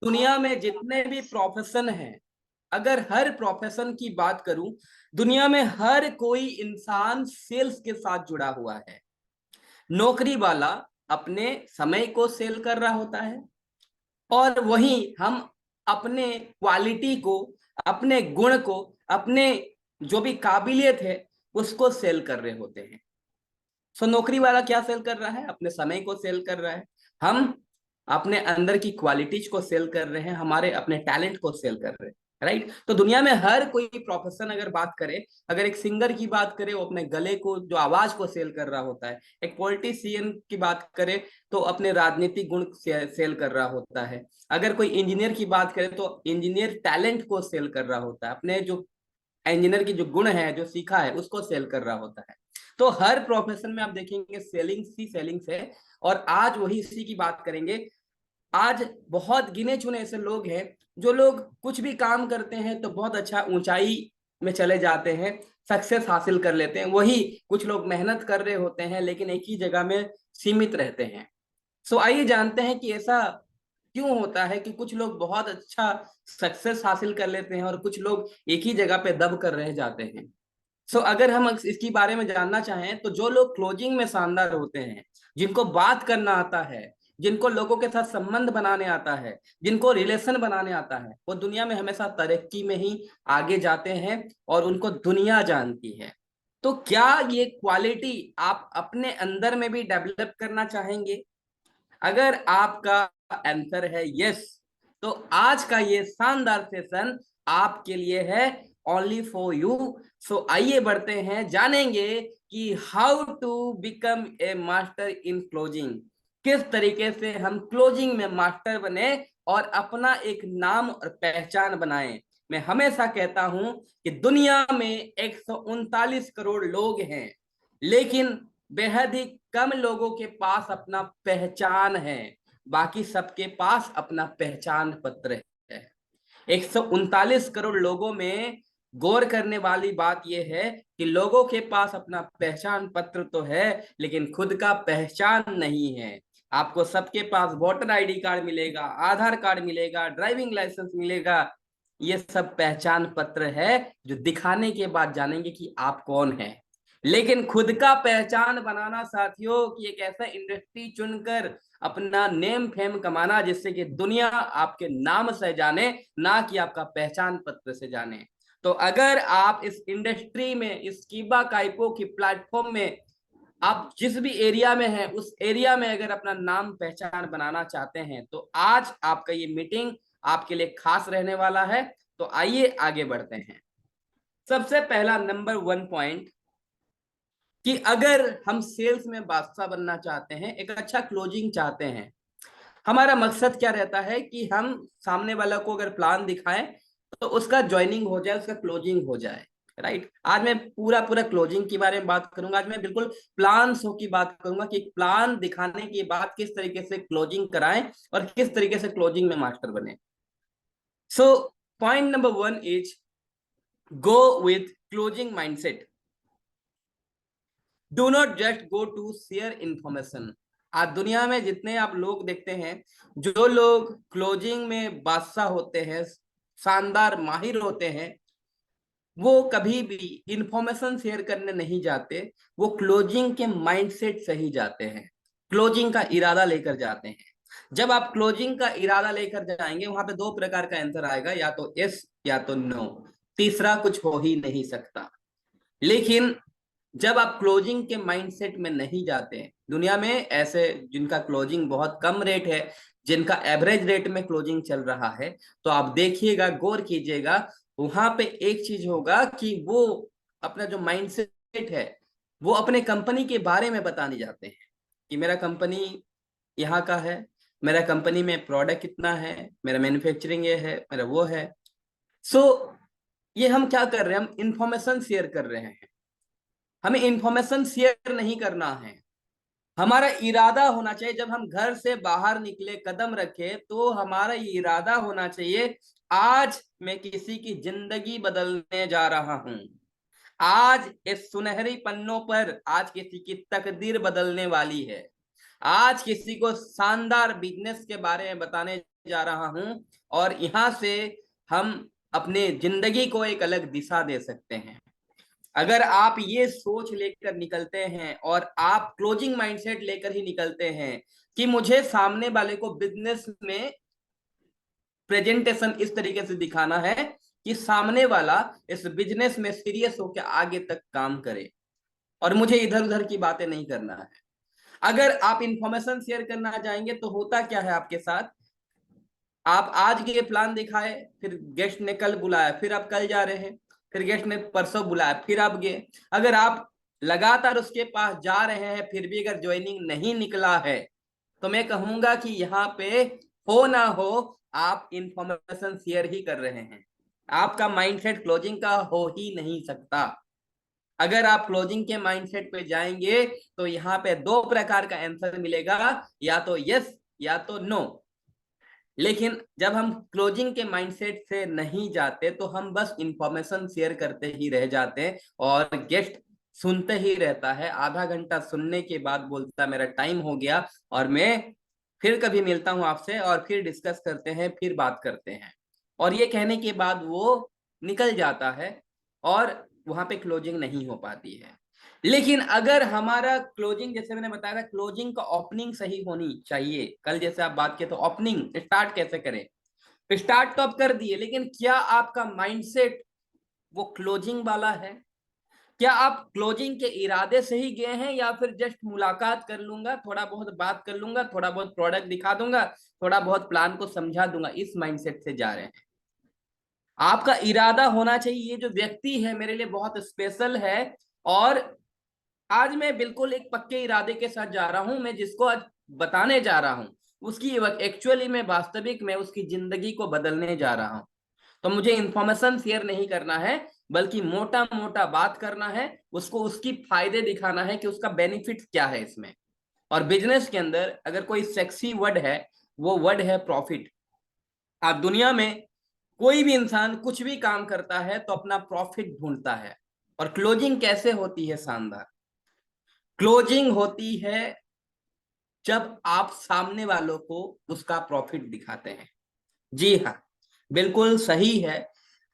दुनिया में जितने भी प्रोफेशन हैं, अगर हर प्रोफेशन की बात करूं, दुनिया में हर कोई इंसान सेल्स के साथ जुड़ा हुआ है। नौकरी वाला अपने समय को सेल कर रहा होता है, और वहीं हम अपने क्वालिटी को, अपने गुण को, अपने जो भी काबिलियत है उसको सेल कर रहे होते हैं। सो नौकरी वाला क्या सेल कर रहा है? अपने समय को सेल कर रहा है। हम अपने अंदर की क्वालिटीज को सेल कर रहे हैं, हमारे अपने टैलेंट को सेल कर रहे हैं। राइट? तो दुनिया में हर कोई प्रोफेशन अगर बात करे, अगर एक सिंगर की बात करे वो अपने गले को, जो आवाज को सेल कर रहा होता है। एक पॉलिटिशियन की बात करे तो अपने राजनीतिक गुण सेल कर रहा होता है। अगर कोई इंजीनियर की बात करे तो इंजीनियर टैलेंट को सेल कर रहा होता है, अपने जो इंजीनियर की जो गुण है, जो सीखा है, उसको सेल कर रहा होता है। तो हर प्रोफेशन में आप देखेंगे सेलिंग ही सेलिंग्स है। और आज वही इसी की बात करेंगे। आज बहुत गिने चुने ऐसे लोग हैं जो लोग कुछ भी काम करते हैं तो बहुत अच्छा ऊंचाई में चले जाते हैं, सक्सेस हासिल कर लेते हैं। वही कुछ लोग मेहनत कर रहे होते हैं लेकिन एक ही जगह में सीमित रहते हैं। सो आइए जानते हैं कि ऐसा क्यों होता है कि कुछ लोग बहुत अच्छा सक्सेस हासिल कर लेते हैं और कुछ लोग एक ही जगह पे दब कर रह जाते हैं। अगर हम इसके बारे में जानना चाहें तो जो लोग क्लोजिंग में शानदार होते हैं, जिनको बात करना आता है, जिनको लोगों के साथ संबंध बनाने आता है, जिनको रिलेशन बनाने आता है, वो दुनिया में हमेशा तरक्की में ही आगे जाते हैं और उनको दुनिया जानती है। तो क्या ये क्वालिटी आप अपने अंदर में भी डेवलप करना चाहेंगे? अगर आपका आंसर है यस, तो आज का ये शानदार सेशन आपके लिए है, ओनली फॉर यू। आइए बढ़ते हैं, जानेंगे कि how to become a master in closing. किस तरीके से हम क्लोजिंग में मास्टर बने और अपना एक नाम और पहचान बनाएं। मैं हमेशा कहता हूं कि दुनिया में 139 करोड़ लोग हैं, लेकिन बेहद ही कम लोगों के पास अपना पहचान है। बाकी सबके पास अपना पहचान पत्र है। 139 करोड़ लोगों में गौर करने वाली बात यह है कि लोगों के पास अपना पहचान पत्र तो है, लेकिन खुद का पहचान नहीं है। आपको सबके पास वोटर आईडी कार्ड मिलेगा, आधार कार्ड मिलेगा, ड्राइविंग लाइसेंस मिलेगा। ये सब पहचान पत्र है जो दिखाने के बाद जानेंगे कि आप कौन है। लेकिन खुद का पहचान बनाना साथियों कि एक ऐसा इंडस्ट्री चुनकर अपना नेम फेम कमाना जिससे कि दुनिया आपके नाम से जाने, ना कि आपका पहचान पत्र से जाने। तो अगर आप इस इंडस्ट्री में, इस कीबा काइपो की प्लेटफॉर्म में, आप जिस भी एरिया में हैं उस एरिया में अगर अपना नाम पहचान बनाना चाहते हैं तो आज आपका ये मीटिंग आपके लिए खास रहने वाला है। तो आइए आगे बढ़ते हैं। सबसे पहला नंबर 1 पॉइंट कि अगर हम सेल्स में बादशाह बनना चाहते हैं, एक अच्छा क्लोजिंग चाहते हैं, हमारा मकसद क्या रहता है कि हम सामने वाला को अगर प्लान दिखाएं तो उसका ज्वाइनिंग हो जाए, उसका क्लोजिंग हो जाए। राइट? आज मैं पूरा पूरा क्लोजिंग के बारे में बात करूंगा। आज मैं बिल्कुल प्लान शो की बात करूंगा कि प्लान दिखाने के बाद किस तरीके से क्लोजिंग कराएं और किस तरीके से क्लोजिंग में मास्टर बने। So point number 1 is go with closing mindset. Do not just go to share information. आज दुनिया में जितने आप लोग देखते हैं, जो लोग क्लोजिंग में बादशाह होते हैं, शानदार माहिर होते हैं, वो कभी भी इंफॉर्मेशन शेयर करने नहीं जाते। वो क्लोजिंग के माइंडसेट से ही जाते हैं, क्लोजिंग का इरादा लेकर जाते हैं। जब आप क्लोजिंग का इरादा लेकर जाएंगे वहां पे दो प्रकार का आंसर आएगा, या तो यस या तो नो। तीसरा कुछ हो ही नहीं सकता। लेकिन जब आप क्लोजिंग के माइंडसेट में नहीं जाते हैं, दुनिया में ऐसे जिनका क्लोजिंग बहुत कम रेट है, जिनका एवरेज रेट में क्लोजिंग चल रहा है, तो आप देखिएगा, गौर कीजिएगा, वहां पे एक चीज होगा कि वो अपना जो माइंडसेट है वो अपने कंपनी के बारे में बताने जाते हैं कि मेरा कंपनी यहाँ का है, मेरा कंपनी में प्रोडक्ट कितना है, मेरा मैन्युफैक्चरिंग ये है, मेरा वो है। सो ये हम क्या कर रहे हैं? हम इंफॉर्मेशन शेयर कर रहे हैं। हमें इंफॉर्मेशन शेयर नहीं करना है। हमारा इरादा होना चाहिए, जब हम घर से बाहर निकले, कदम रखे, तो हमारा ये इरादा होना चाहिए, आज मैं किसी की जिंदगी बदलने जा रहा हूं। आज इस सुनहरी पन्नों पर आज किसी की तकदीर बदलने वाली है। आज किसी को शानदार बिजनेस के बारे में बताने जा रहा हूं और यहां से हम अपने जिंदगी को एक अलग दिशा दे सकते हैं। अगर आप ये सोच लेकर निकलते हैं और आप क्लोजिंग माइंडसेट लेकर ही निकलते हैं कि मुझे सामने वाले को बिजनेस में प्रेजेंटेशन इस तरीके से दिखाना है कि सामने वाला इस बिजनेस में सीरियस होकर आगे तक काम करे और मुझे इधर उधर की बातें नहीं करना है। अगर आप इंफॉर्मेशन शेयर करना चाहेंगे तो होता क्या है आपके साथ, आप आज के प्लान दिखाए, फिर गेस्ट ने कल बुलाया, फिर आप कल जा रहे हैं, फिर गेस्ट ने परसों बुलाया, फिर आप गए। अगर आप लगातार उसके पास जा रहे हैं फिर भी अगर ज्वाइनिंग नहीं निकला है तो मैं कहूंगा कि यहाँ पे हो ना हो आप इंफॉर्मेशन शेयर ही कर रहे हैं। आपका माइंडसेट क्लोजिंग का हो ही नहीं सकता। अगर आप क्लोजिंग के माइंडसेट पे जाएंगे तो यहाँ पे दो प्रकार का आंसर मिलेगा, या तो यस या तो नो। लेकिन जब हम क्लोजिंग के माइंडसेट से नहीं जाते तो हम बस इंफॉर्मेशन शेयर करते ही रह जाते हैं और गेस्ट सुनते ही रहता है। आधा घंटा सुनने के बाद बोलता मेरा टाइम हो गया और मैं फिर कभी मिलता हूं आपसे और फिर डिस्कस करते हैं, फिर बात करते हैं, और ये कहने के बाद वो निकल जाता है और वहां पे क्लोजिंग नहीं हो पाती है। लेकिन अगर हमारा क्लोजिंग, जैसे मैंने बताया था, क्लोजिंग का ओपनिंग सही होनी चाहिए। कल जैसे आप बात किए तो ओपनिंग स्टार्ट कैसे करें, स्टार्ट तो आप कर दिए, लेकिन क्या आपका माइंडसेट वो क्लोजिंग वाला है? क्या आप क्लोजिंग के इरादे से ही गए हैं या फिर जस्ट मुलाकात कर लूंगा, थोड़ा बहुत बात कर लूंगा, थोड़ा बहुत प्रोडक्ट दिखा दूंगा, थोड़ा बहुत प्लान को समझा दूंगा, इस माइंडसेट से जा रहे हैं? आपका इरादा होना चाहिए ये जो व्यक्ति है मेरे लिए बहुत स्पेशल है और आज मैं बिल्कुल एक पक्के इरादे के साथ जा रहा हूं, मैं जिसको आज बताने जा रहा हूं उसकी एक्चुअली में वास्तविक में उसकी जिंदगी को बदलने जा रहा हूं। तो मुझे इंफॉर्मेशन शेयर नहीं करना है बल्कि मोटा मोटा बात करना है, उसको उसकी फायदे दिखाना है कि उसका बेनिफिट क्या है इसमें। और बिजनेस के अंदर अगर कोई सेक्सी वर्ड है वो वर्ड है प्रॉफिट। आप दुनिया में कोई भी इंसान कुछ भी काम करता है तो अपना प्रॉफिट ढूंढता है। और क्लोजिंग कैसे होती है? शानदार क्लोजिंग होती है जब आप सामने वालों को उसका प्रॉफिट दिखाते हैं। जी हाँ, बिल्कुल सही है।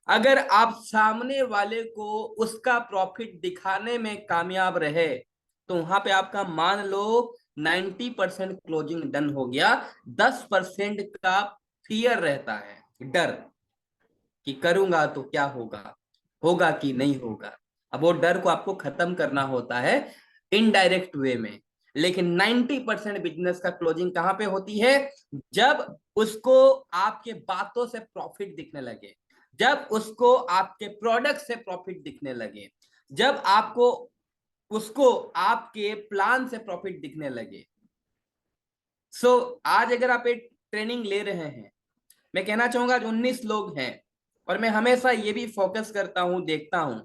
अगर आप सामने वाले को उसका प्रॉफिट दिखाने में कामयाब रहे तो वहां पे आपका मान लो 90% क्लोजिंग डन हो गया। 10% का फियर रहता है, डर, कि करूंगा तो क्या होगा, होगा कि नहीं होगा। अब वो डर को आपको खत्म करना होता है इनडायरेक्ट वे में। लेकिन 90% बिजनेस का क्लोजिंग कहां पे होती है? जब उसको आपके बातों से प्रॉफिट दिखने लगे, जब उसको आपके प्रोडक्ट से प्रॉफिट दिखने लगे, जब आपको उसको आपके प्लान से प्रॉफिट दिखने लगे। आज अगर आप एक ट्रेनिंग ले रहे हैं, मैं कहना चाहूंगा 19 लोग हैं और मैं हमेशा ये भी फोकस करता हूं, देखता हूं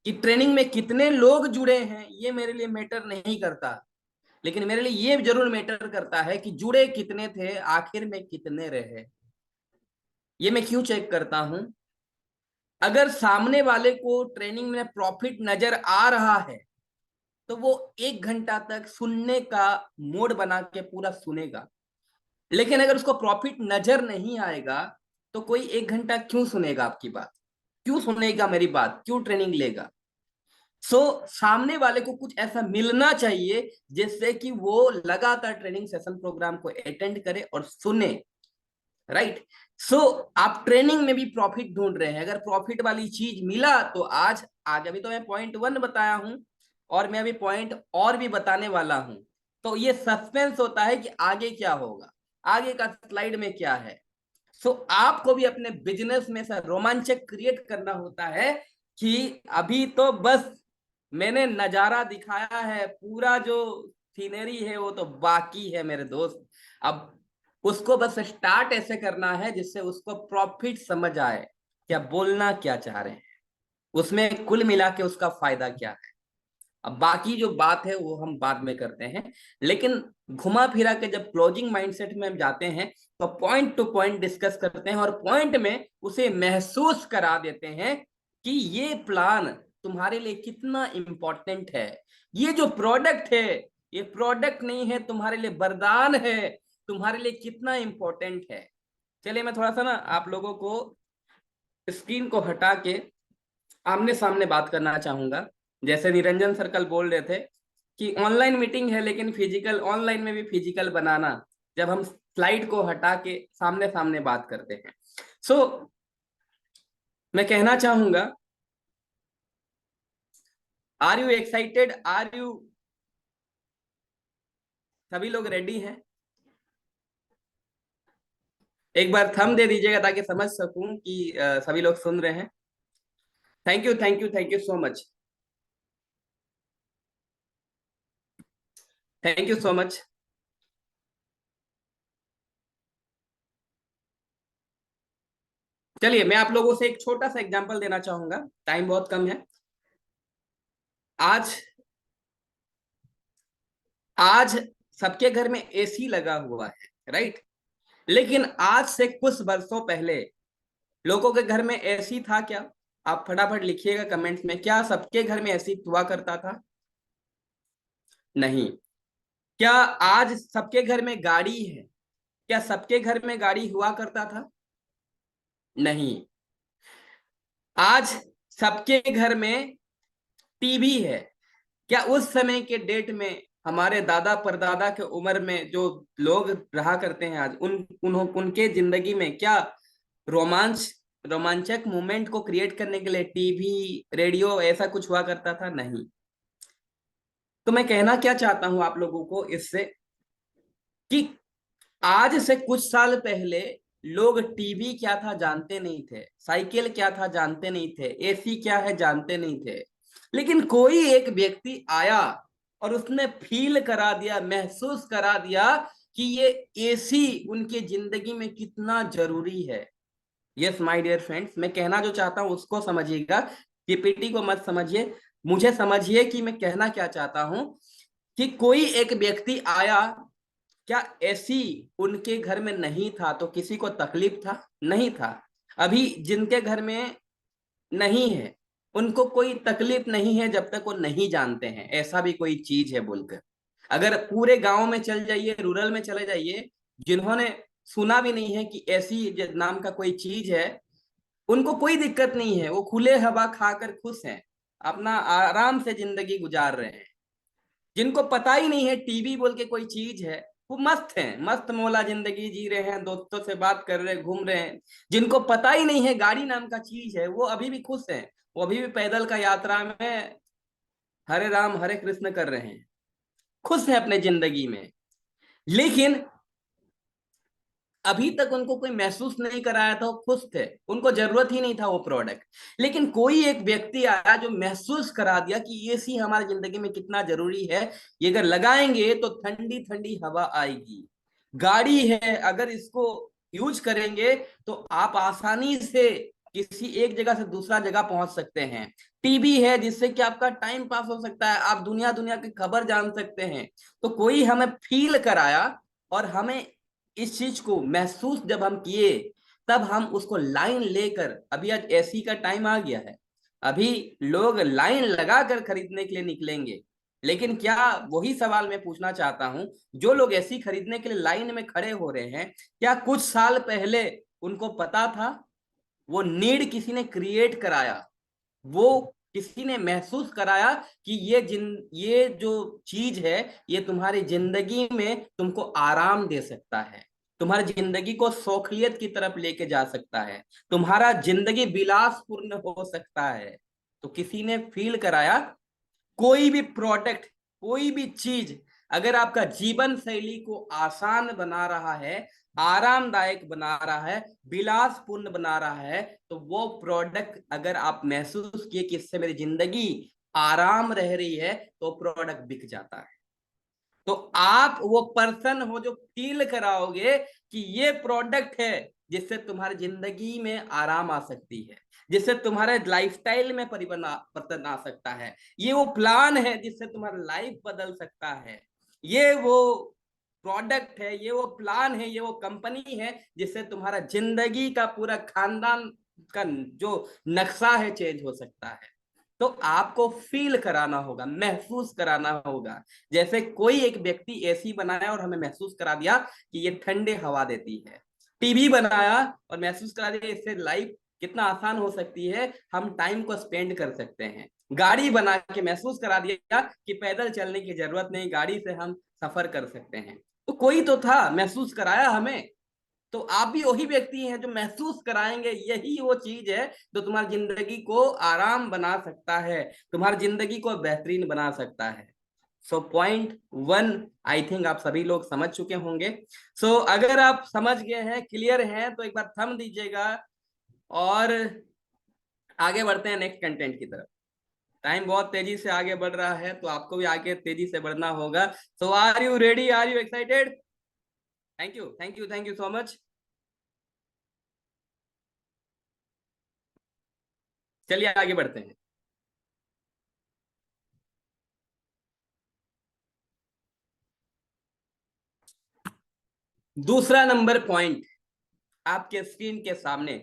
कि ट्रेनिंग में कितने लोग जुड़े हैं ये मेरे लिए मैटर नहीं करता। लेकिन मेरे लिए ये जरूर मैटर करता है कि जुड़े कितने थे, आखिर में कितने रहे। ये मैं क्यों चेक करता हूं? अगर सामने वाले को ट्रेनिंग में प्रॉफिट नजर आ रहा है तो वो 1 घंटा तक सुनने का मोड बना के पूरा सुनेगा। लेकिन अगर उसको प्रॉफिट नजर नहीं आएगा तो कोई 1 घंटा क्यों सुनेगा आपकी बात, क्यों सुनेगा मेरी बात, क्यों ट्रेनिंग लेगा? सामने वाले को कुछ ऐसा मिलना चाहिए जिससे कि वो लगातार ट्रेनिंग सेशन प्रोग्राम को अटेंड करे और सुने। राइट। आप ट्रेनिंग में भी प्रॉफिट ढूंढ रहे हैं, अगर प्रॉफिट वाली चीज मिला तो आज आज अभी तो मैं पॉइंट 1 बताया हूं और मैं अभी पॉइंट और भी बताने वाला हूं। तो ये सस्पेंस होता है कि आगे क्या होगा, आगे का स्लाइड में क्या है। आपको भी अपने बिजनेस में ऐसा रोमांचक क्रिएट करना होता है कि अभी तो बस मैंने नजारा दिखाया है, पूरा जो सीनरी है वो तो बाकी है मेरे दोस्त। अब उसको बस स्टार्ट ऐसे करना है जिससे उसको प्रॉफिट समझ आए, क्या बोलना क्या चाह रहे हैं, उसमें कुल मिला के उसका फायदा क्या है। अब बाकी जो बात है वो हम बाद में करते हैं। लेकिन घुमा फिरा के जब क्लोजिंग माइंडसेट में हम जाते हैं तो पॉइंट टू पॉइंट डिस्कस करते हैं और पॉइंट में उसे महसूस करा देते हैं कि ये प्लान तुम्हारे लिए कितना इंपॉर्टेंट है। ये जो प्रोडक्ट है ये प्रोडक्ट नहीं है, तुम्हारे लिए वरदान है, तुम्हारे लिए कितना इंपॉर्टेंट है। चलिए मैं थोड़ा सा ना आप लोगों को स्क्रीन को हटा के आमने सामने बात करना चाहूंगा। जैसे निरंजन सर कल बोल रहे थे कि ऑनलाइन मीटिंग है लेकिन फिजिकल, ऑनलाइन में भी फिजिकल बनाना, जब हम स्लाइड को हटा के सामने सामने बात करते हैं। सो मैं कहना चाहूंगा, are you excited, are you, सभी लोग रेडी हैं? एक बार थंब दे दीजिएगा ताकि समझ सकूं कि सभी लोग सुन रहे हैं। Thank you, thank you, thank you so much, thank you so much. चलिए मैं आप लोगों से एक छोटा सा एग्जांपल देना चाहूंगा, टाइम बहुत कम है। आज आज सबके घर में एसी लगा हुआ है, राइट? लेकिन आज से कुछ वर्षों पहले लोगों के घर में एसी था क्या? आप फटाफट लिखिएगा कमेंट्स में, क्या सबके घर में एसी हुआ करता था? नहीं। क्या आज सबके घर में गाड़ी है? क्या सबके घर में गाड़ी हुआ करता था? नहीं। आज सबके घर में टीवी है। क्या उस समय के डेट में हमारे दादा परदादा के उम्र में जो लोग रहा करते हैं आज, उनके जिंदगी में क्या रोमांच रोमांचक मोमेंट को क्रिएट करने के लिए टीवी, रेडियो ऐसा कुछ हुआ करता था? नहीं। तो मैं कहना क्या चाहता हूं आप लोगों को इससे, कि आज से कुछ साल पहले लोग टीवी क्या था जानते नहीं थे, साइकिल क्या था जानते नहीं थे, एसी क्या है जानते नहीं थे। लेकिन कोई एक व्यक्ति आया और उसने फील करा दिया, महसूस करा दिया कि ये एसी उनके जिंदगी में कितना जरूरी है। यस माय डियर फ्रेंड्स, मैं कहना जो चाहता हूं उसको समझिएगा, पीपीटी को मत समझिए, मुझे समझिए कि मैं कहना क्या चाहता हूं। कि कोई एक व्यक्ति आया, क्या एसी उनके घर में नहीं था तो किसी को तकलीफ था? नहीं था। अभी जिनके घर में नहीं है उनको कोई तकलीफ नहीं है जब तक वो नहीं जानते हैं ऐसा भी कोई चीज है बोलकर। अगर पूरे गांव में चल जाइए, रूरल में चले जाइए, जिन्होंने सुना भी नहीं है कि ऐसी नाम का कोई चीज है, उनको कोई दिक्कत नहीं है, वो खुले हवा खाकर खुश हैं, अपना आराम से जिंदगी गुजार रहे हैं। जिनको पता ही नहीं है टीवी बोल के कोई चीज है, वो मस्त हैं, मस्त मौला जिंदगी जी रहे हैं, दोस्तों से बात कर रहे हैं, घूम रहे हैं। जिनको पता ही नहीं है गाड़ी नाम का चीज है, वो अभी भी खुश हैं, वो अभी भी पैदल का यात्रा में हरे राम हरे कृष्ण कर रहे हैं, खुश हैं अपने जिंदगी में। लेकिन अभी तक उनको कोई महसूस नहीं कराया था, वो खुश थे, उनको जरूरत ही नहीं था वो प्रोडक्ट। लेकिन कोई एक व्यक्ति आया जो महसूस करा दिया कि एसी हमारी जिंदगी में कितना जरूरी है, ये अगर लगाएंगे तो ठंडी ठंडी हवा आएगी। गाड़ी है, अगर इसको यूज करेंगे तो आप आसानी से किसी एक जगह से दूसरा जगह पहुंच सकते हैं। टीवी है जिससे कि आपका टाइम पास हो सकता है, आप दुनिया दुनिया की खबर जान सकते हैं। तो कोई हमें फील कराया और हमें इस चीज को महसूस जब हम किए, तब हम उसको लाइन लेकर, अभी आज एसी का टाइम आ गया है, अभी लोग लाइन लगाकर खरीदने के लिए निकलेंगे। लेकिन क्या, वही सवाल मैं पूछना चाहता हूं, जो लोग एसी खरीदने के लिए लाइन में खड़े हो रहे हैं, क्या कुछ साल पहले उनको पता था? वो नीड किसी ने क्रिएट कराया, वो किसी ने महसूस कराया कि ये जो चीज है, ये तुम्हारी जिंदगी में तुमको आराम दे सकता है, तुम्हारी जिंदगी को सौखियत की तरफ लेके जा सकता है, तुम्हारा जिंदगी विलासपूर्ण हो सकता है। तो किसी ने फील कराया। कोई भी प्रोडक्ट, कोई भी चीज अगर आपका जीवन शैली को आसान बना रहा है, आरामदायक बना रहा है, विलासपूर्ण बना रहा है, तो वो प्रोडक्ट अगर आप महसूस किए कि इससे मेरी जिंदगी आराम रह रही है, तो प्रोडक्ट बिक जाता है। तो आप वो पर्सन हो जो फील कराओगे कि ये प्रोडक्ट है जिससे तुम्हारी जिंदगी में आराम आ सकती है, जिससे तुम्हारे लाइफस्टाइल में परिवर्तन आ सकता है, ये वो प्लान है जिससे तुम्हारा लाइफ बदल सकता है, ये वो प्रोडक्ट है, ये वो प्लान है, ये वो कंपनी है जिससे तुम्हारा जिंदगी का पूरा खानदान का जो नक्शा है चेंज हो सकता है। तो आपको फील कराना होगा, महसूस कराना होगा। जैसे कोई एक व्यक्ति एसी बनाया और हमें महसूस करा दिया कि ये ठंडे हवा देती है, टीवी बनाया और महसूस करा दिया इससे लाइफ कितना आसान हो सकती है, हम टाइम को स्पेंड कर सकते हैं। गाड़ी बना के महसूस करा दिया कि पैदल चलने की जरूरत नहीं, गाड़ी से हम सफर कर सकते हैं। तो कोई तो था, महसूस कराया हमें। तो आप भी वही व्यक्ति हैं जो महसूस कराएंगे। यही वो चीज है जो तुम्हारी जिंदगी को आराम बना सकता है, तुम्हारी जिंदगी को बेहतरीन बना सकता है। So point one I think आप सभी लोग समझ चुके होंगे। सो अगर आप समझ गए हैं, क्लियर हैं, तो एक बार थंब दीजिएगा और आगे बढ़ते हैं नेक्स्ट कंटेंट की तरफ। टाइम बहुत तेजी से आगे बढ़ रहा है, तो आपको भी आगे तेजी से बढ़ना होगा। So are you ready, are you excited? Thank you, thank you, thank you so much. चलिए आगे बढ़ते हैं। दूसरा नंबर पॉइंट आपके स्क्रीन के सामने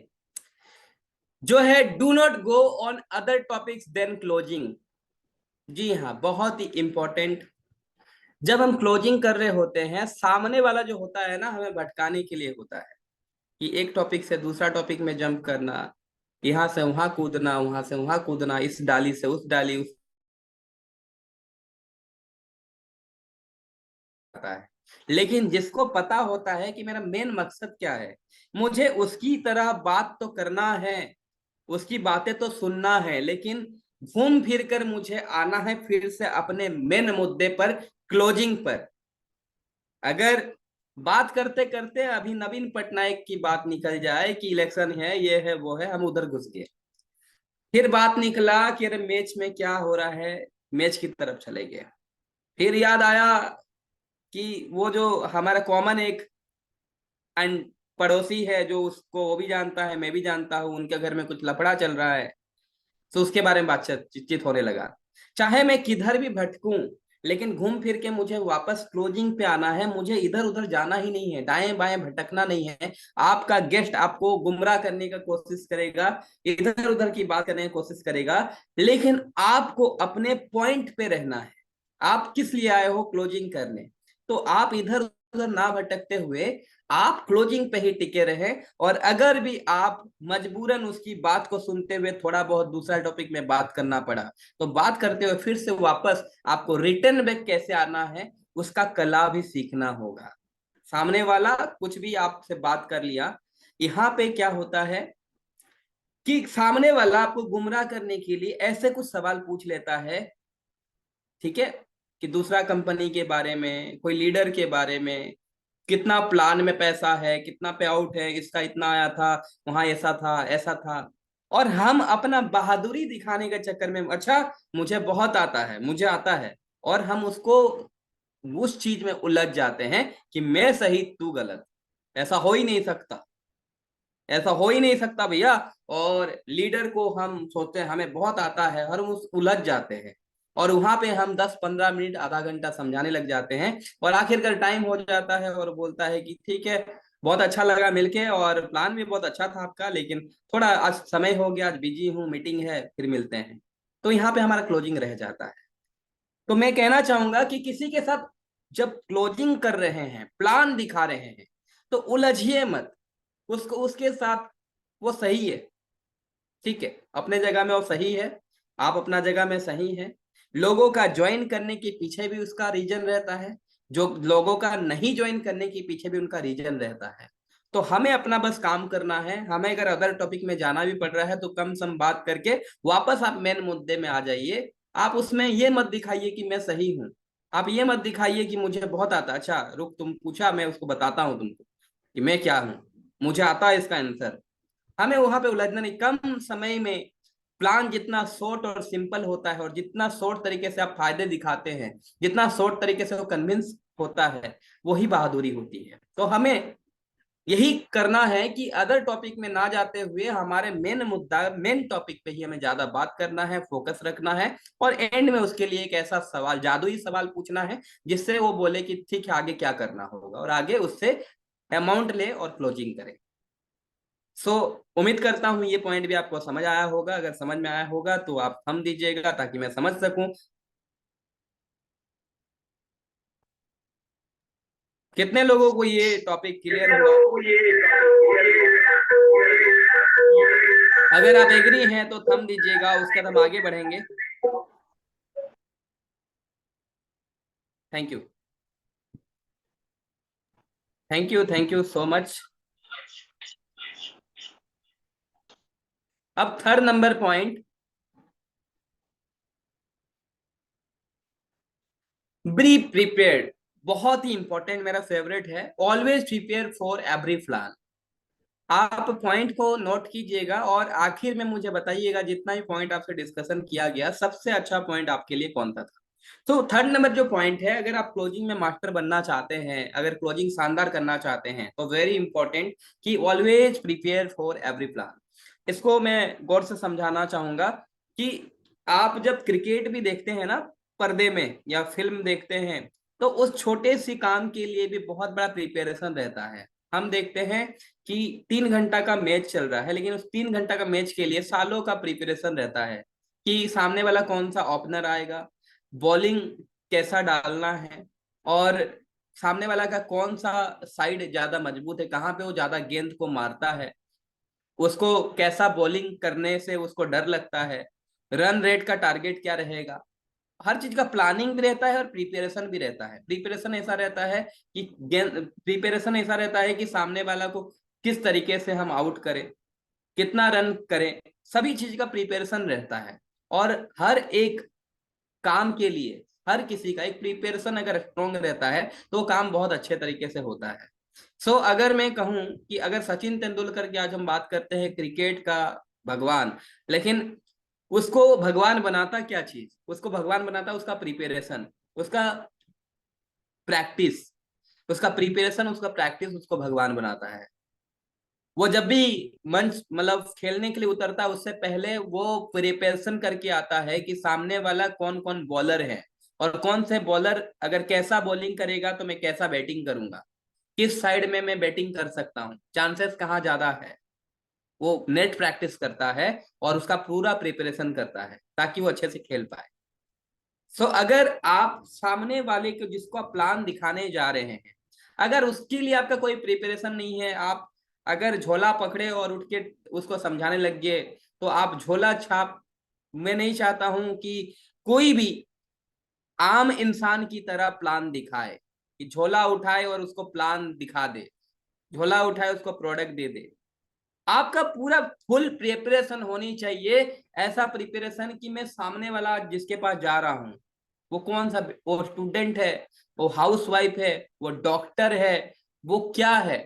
जो है, do not go on other topics then closing. जी हाँ, बहुत ही इंपॉर्टेंट। जब हम क्लोजिंग कर रहे होते हैं, सामने वाला जो होता है ना, हमें भटकाने के लिए होता है कि एक टॉपिक से दूसरा टॉपिक में जंप करना, यहाँ से वहां कूदना, वहां से वहां कूदना, इस डाली से उस डाली उस आता है। लेकिन जिसको पता होता है कि मेरा मेन मकसद क्या है, मुझे उसकी तरह बात तो करना है, उसकी बातें तो सुनना है, लेकिन घूम फिर कर मुझे आना है फिर से अपने मेन मुद्दे पर, क्लोजिंग पर। अगर बात करते करते अभी नवीन पटनायक की बात निकल जाए कि इलेक्शन है, ये है वो है, हम उधर घुस गए, फिर बात निकला कि अरे मैच में क्या हो रहा है, मैच की तरफ चले गए। फिर याद आया कि वो जो हमारा कॉमन एक एंड पड़ोसी है, जो उसको वो भी जानता है, मैं भी जानता हूँ, उनके घर में कुछ लफड़ा चल रहा है, तो उसके बारे में बातचीत चित होने लगा। चाहे मैं किधर भी भटकूं, लेकिन घूम फिर के मुझे वापस क्लोजिंग पे आना है, मुझे इधर उधर जाना ही नहीं है, दाएं बाएं भटकना नहीं है। आपका गेस्ट आपको गुमराह करने का कोशिश करेगा, इधर उधर की बात करने की कोशिश करेगा, लेकिन आपको अपने पॉइंट पे रहना है। आप किस लिए आए हो? क्लोजिंग करने। तो आप इधर उधर ना भटकते हुए आप क्लोजिंग पे ही टिके रहे। और अगर भी आप मजबूरन उसकी बात को सुनते हुए थोड़ा बहुत दूसरा टॉपिक में बात करना पड़ा, तो बात करते हुए फिर से वापस आपको रिटर्न बैक कैसे आना है, उसका कला भी सीखना होगा। सामने वाला कुछ भी आपसे बात कर लिया, यहाँ पे क्या होता है कि सामने वाला आपको गुमराह करने के लिए ऐसे कुछ सवाल पूछ लेता है, ठीक है, कि दूसरा कंपनी के बारे में, कोई लीडर के बारे में, कितना प्लान में पैसा है, कितना पे आउट है, इसका इतना आया था, वहां ऐसा था ऐसा था। और हम अपना बहादुरी दिखाने के चक्कर में, अच्छा मुझे बहुत आता है, मुझे आता है, और हम उसको उस चीज में उलझ जाते हैं कि मैं सही तू गलत। ऐसा हो ही नहीं सकता, ऐसा हो ही नहीं सकता भैया। और लीडर को हम सोचते हैं हमें बहुत आता है, और हम उस उलझ जाते हैं, और वहां पे हम 10-15 मिनट आधा घंटा समझाने लग जाते हैं, और आखिरकार टाइम हो जाता है और बोलता है कि ठीक है, बहुत अच्छा लगा मिलके, और प्लान भी बहुत अच्छा था आपका, लेकिन थोड़ा आज समय हो गया, आज बिजी हूँ, मीटिंग है, फिर मिलते हैं। तो यहाँ पे हमारा क्लोजिंग रह जाता है। तो मैं कहना चाहूंगा कि किसी के साथ जब क्लोजिंग कर रहे हैं, प्लान दिखा रहे हैं, तो उलझिए मत। उसको उसके साथ, वो सही है, ठीक है, अपने जगह में वो सही है, आप अपना जगह में सही है। लोगों का ज्वाइन करने के पीछे भी उसका रीजन रहता है, जो लोगों का नहीं ज्वाइन करने के पीछे भी उनका रीजन रहता है। तो हमें अपना बस काम करना है। हमें अगर अदर टॉपिक में जाना भी पड़ रहा है, तो कम सम बात करके वापस आप मेन मुद्दे में आ जाइए। आप उसमें ये मत दिखाइए कि मैं सही हूँ, आप ये मत दिखाइए कि मुझे बहुत आता। अच्छा रुक, तुम पूछा, मैं उसको बताता हूँ तुमको कि मैं क्या हूँ, मुझे आता है इसका आंसर। हमें वहां पे उलझना नहीं। कम समय में प्लान जितना शॉर्ट और सिंपल होता है, और जितना शॉर्ट तरीके से आप फायदे दिखाते हैं, जितना शॉर्ट तरीके से वो कन्विंस होता है, वही बहादुरी होती है। तो हमें यही करना है कि अदर टॉपिक में ना जाते हुए हमारे मेन मुद्दा, मेन टॉपिक पे ही हमें ज्यादा बात करना है, फोकस रखना है। और एंड में उसके लिए एक ऐसा सवाल, जादुई सवाल पूछना है, जिससे वो बोले कि ठीक है आगे क्या करना होगा, और आगे उससे अमाउंट ले और क्लोजिंग करे। सो उम्मीद करता हूं ये पॉइंट भी आपको समझ आया होगा। अगर समझ में आया होगा तो आप थंब दीजिएगा ताकि मैं समझ सकूं। कितने लोगों को ये टॉपिक क्लियर हुआ? अगर आप एग्री हैं तो थम दीजिएगा, उसके बाद हम आगे बढ़ेंगे। Thank you, thank you, thank you so much. अब third number point, be prepared. बहुत ही इंपॉर्टेंट, मेरा फेवरेट है। Always prepare for every plan. आप पॉइंट को नोट कीजिएगा और आखिर में मुझे बताइएगा, जितना भी पॉइंट आपसे डिस्कशन किया गया, सबसे अच्छा पॉइंट आपके लिए कौन सा था। तो थर्ड नंबर जो पॉइंट है, अगर आप क्लोजिंग में मास्टर बनना चाहते हैं, अगर क्लोजिंग शानदार करना चाहते हैं, तो वेरी इंपॉर्टेंट कि always prepare for every plan. इसको मैं गौर से समझाना चाहूंगा कि आप जब क्रिकेट भी देखते हैं ना, पर्दे में या फिल्म देखते हैं, तो उस छोटे सी काम के लिए भी बहुत बड़ा प्रिपरेशन रहता है। हम देखते हैं कि 3 घंटा का मैच चल रहा है, लेकिन उस 3 घंटा का मैच के लिए सालों का प्रिपरेशन रहता है कि सामने वाला कौन सा ओपनर आएगा, बॉलिंग कैसा डालना है, और सामने वाला का कौन सा साइड ज्यादा मजबूत है, कहाँ पे वो ज्यादा गेंद को मारता है, उसको कैसा बॉलिंग करने से उसको डर लगता है, रन रेट का टारगेट क्या रहेगा। हर चीज का प्लानिंग भी रहता है और प्रिपरेशन भी रहता है। प्रिपरेशन ऐसा रहता है कि प्रिपरेशन ऐसा रहता है कि सामने वाला को किस तरीके से हम आउट करें, कितना रन करें, सभी चीज का प्रिपरेशन रहता है। और हर एक काम के लिए हर किसी का एक प्रिपरेशन अगर स्ट्रोंग रहता है तो वो काम बहुत अच्छे तरीके से होता है। अगर मैं कहूं कि अगर सचिन तेंदुलकर की आज हम बात करते हैं, क्रिकेट का भगवान, लेकिन उसको भगवान बनाता क्या चीज, उसको भगवान बनाता उसका प्रिपरेशन, उसका प्रैक्टिस, उसका प्रिपरेशन, उसका प्रैक्टिस उसको भगवान बनाता है। वो जब भी मंच मतलब खेलने के लिए उतरता है, उससे पहले वो प्रिपरेशन करके आता है कि सामने वाला कौन कौन बॉलर है, और कौन से बॉलर अगर कैसा बॉलिंग करेगा तो मैं कैसा बैटिंग करूंगा, किस साइड में मैं बैटिंग कर सकता हूँ, चांसेस कहाँ ज्यादा है। वो नेट प्रैक्टिस करता है और उसका पूरा प्रिपरेशन करता है ताकि वो अच्छे से खेल पाए। अगर आप सामने वाले को जिसको आप प्लान दिखाने जा रहे हैं, अगर उसके लिए आपका कोई प्रिपरेशन नहीं है, आप अगर झोला पकड़े और उठ के उसको समझाने लग गए, तो आप झोला छाप। मैं नहीं चाहता हूं कि कोई भी आम इंसान की तरह प्लान दिखाए, कि झोला उठाए और उसको प्लान दिखा दे, झोला उठाए उसको प्रोडक्ट दे दे। आपका पूरा फुल प्रिपरेशन होनी चाहिए। ऐसा प्रिपरेशन कि मैं सामने वाला जिसके पास जा रहा हूँ, वो कौन सा, वो स्टूडेंट है, वो हाउसवाइफ है, वो डॉक्टर है, वो क्या है,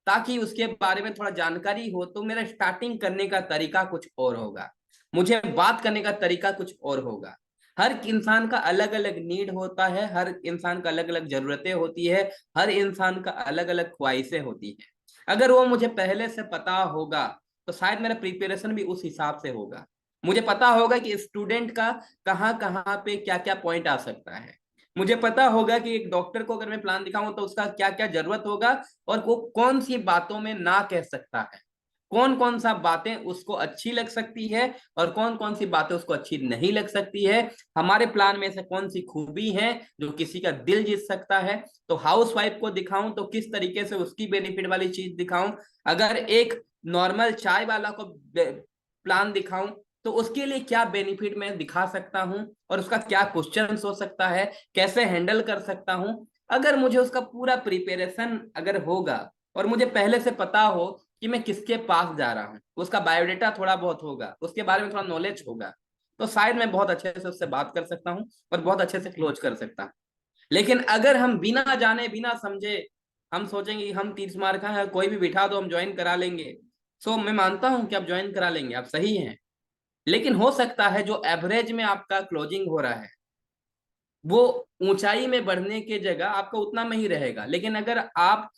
ताकि उसके बारे में थोड़ा जानकारी हो, तो मेरा स्टार्टिंग करने का तरीका कुछ और होगा, मुझे बात करने का तरीका कुछ और होगा। हर इंसान का अलग अलग नीड होता है, हर इंसान का अलग अलग जरूरतें होती है, हर इंसान का अलग अलग ख्वाहिशें होती है। अगर वो मुझे पहले से पता होगा तो शायद मेरा प्रिपरेशन भी उस हिसाब से होगा। मुझे पता होगा कि स्टूडेंट का कहाँ कहाँ पे क्या क्या पॉइंट आ सकता है। मुझे पता होगा कि एक डॉक्टर को अगर मैं प्लान दिखाऊं तो उसका क्या क्या जरूरत होगा, और वो कौन सी बातों में ना कह सकता है, कौन कौन सा बातें उसको अच्छी लग सकती है और कौन कौन सी बातें उसको अच्छी नहीं लग सकती है। हमारे प्लान में से कौन सी खूबी है जो किसी का दिल जीत सकता है। तो हाउस वाइफ को दिखाऊं तो किस तरीके से उसकी बेनिफिट वाली चीज दिखाऊं। अगर एक नॉर्मल चाय वाला को प्लान दिखाऊं तो उसके लिए क्या बेनिफिट मैं दिखा सकता हूं, और उसका क्या क्वेश्चन हो सकता है, कैसे हैंडल कर सकता हूं। अगर मुझे उसका पूरा प्रिपरेशन अगर होगा और मुझे पहले से पता हो कि मैं किसके पास जा रहा हूँ, उसका बायोडेटा थोड़ा बहुत होगा, उसके बारे में थोड़ा नॉलेज होगा, तो शायद मैं बहुत अच्छे से उससे बात कर सकता हूँ और बहुत अच्छे से क्लोज कर सकता हूँ। लेकिन अगर हम बिना जाने बिना समझे हम सोचेंगे कि हम 30 मार्क का है, कोई भी बिठा दो हम ज्वाइन करा लेंगे। मैं मानता हूं कि आप ज्वाइन करा लेंगे, आप सही हैं। लेकिन हो सकता है जो एवरेज में आपका क्लोजिंग हो रहा है, वो ऊंचाई में बढ़ने की जगह आपका उतना में ही रहेगा। लेकिन अगर आप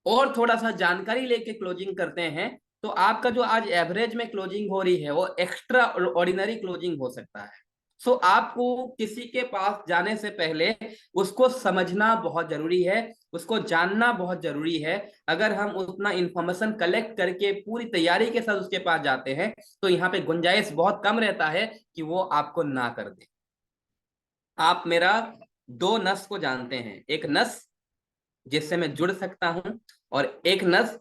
और थोड़ा सा जानकारी लेके क्लोजिंग करते हैं, तो आपका जो आज एवरेज में क्लोजिंग हो रही है वो एक्स्ट्रा ऑर्डिनरी क्लोजिंग हो सकता है। आपको किसी के पास जाने से पहले उसको समझना बहुत जरूरी है, उसको जानना बहुत जरूरी है। अगर हम उतना इंफॉर्मेशन कलेक्ट करके पूरी तैयारी के साथ उसके पास जाते हैं, तो यहाँ पे गुंजाइश बहुत कम रहता है कि वो आपको ना कर दे। आप मेरा दो नस को जानते हैं, एक नस जिससे मैं जुड़ सकता हूं और एक नस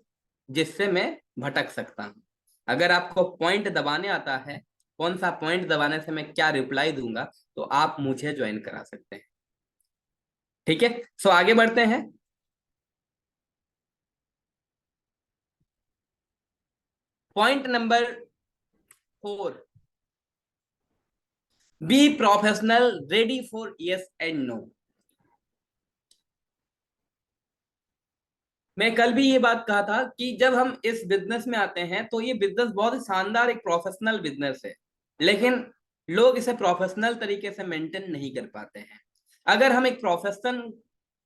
जिससे मैं भटक सकता हूं। अगर आपको पॉइंट दबाने आता है, कौन सा पॉइंट दबाने से मैं क्या रिप्लाई दूंगा, तो आप मुझे ज्वाइन करा सकते हैं। ठीक है, सो आगे बढ़ते हैं। Point number 4, be professional, ready for yes and no. मैं कल भी ये बात कहा था कि जब हम इस बिजनेस में आते हैं तो ये बिजनेस बहुत ही शानदार एक प्रोफेशनल बिजनेस है, लेकिन लोग इसे प्रोफेशनल तरीके से मेंटेन नहीं कर पाते हैं। अगर हम एक प्रोफेशन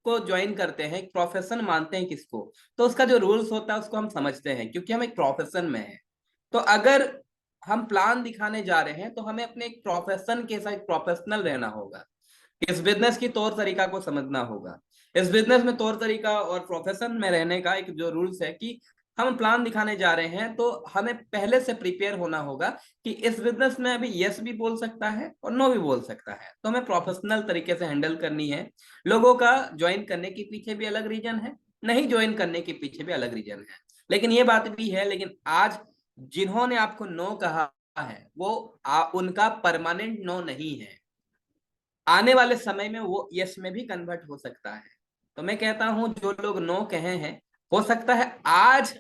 को ज्वाइन करते हैं, एक प्रोफेशन मानते हैं किसको, तो उसका जो रूल्स होता है उसको हम समझते हैं, क्योंकि हम एक प्रोफेशन में हैं। तो अगर हम प्लान दिखाने जा रहे हैं तो हमें अपने एक प्रोफेशन के साथ प्रोफेशनल रहना होगा। इस बिजनेस की तौर तरीका को समझना होगा। इस बिजनेस में तौर तरीका और प्रोफेशन में रहने का एक जो रूल्स है कि हम प्लान दिखाने जा रहे हैं तो हमें पहले से प्रिपेयर होना होगा कि इस बिजनेस में अभी यस भी बोल सकता है और नो भी बोल सकता है, तो हमें प्रोफेशनल तरीके से हैंडल करनी है। लोगों का ज्वाइन करने के पीछे भी अलग रीजन है, नहीं ज्वाइन करने के पीछे भी अलग रीजन है, लेकिन ये बात भी है, लेकिन आज जिन्होंने आपको नो कहा है वो उनका परमानेंट नो नहीं है। आने वाले समय में वो यस में भी कन्वर्ट हो सकता है। तो मैं कहता हूं जो लोग नो कहे हैं, हो सकता है आज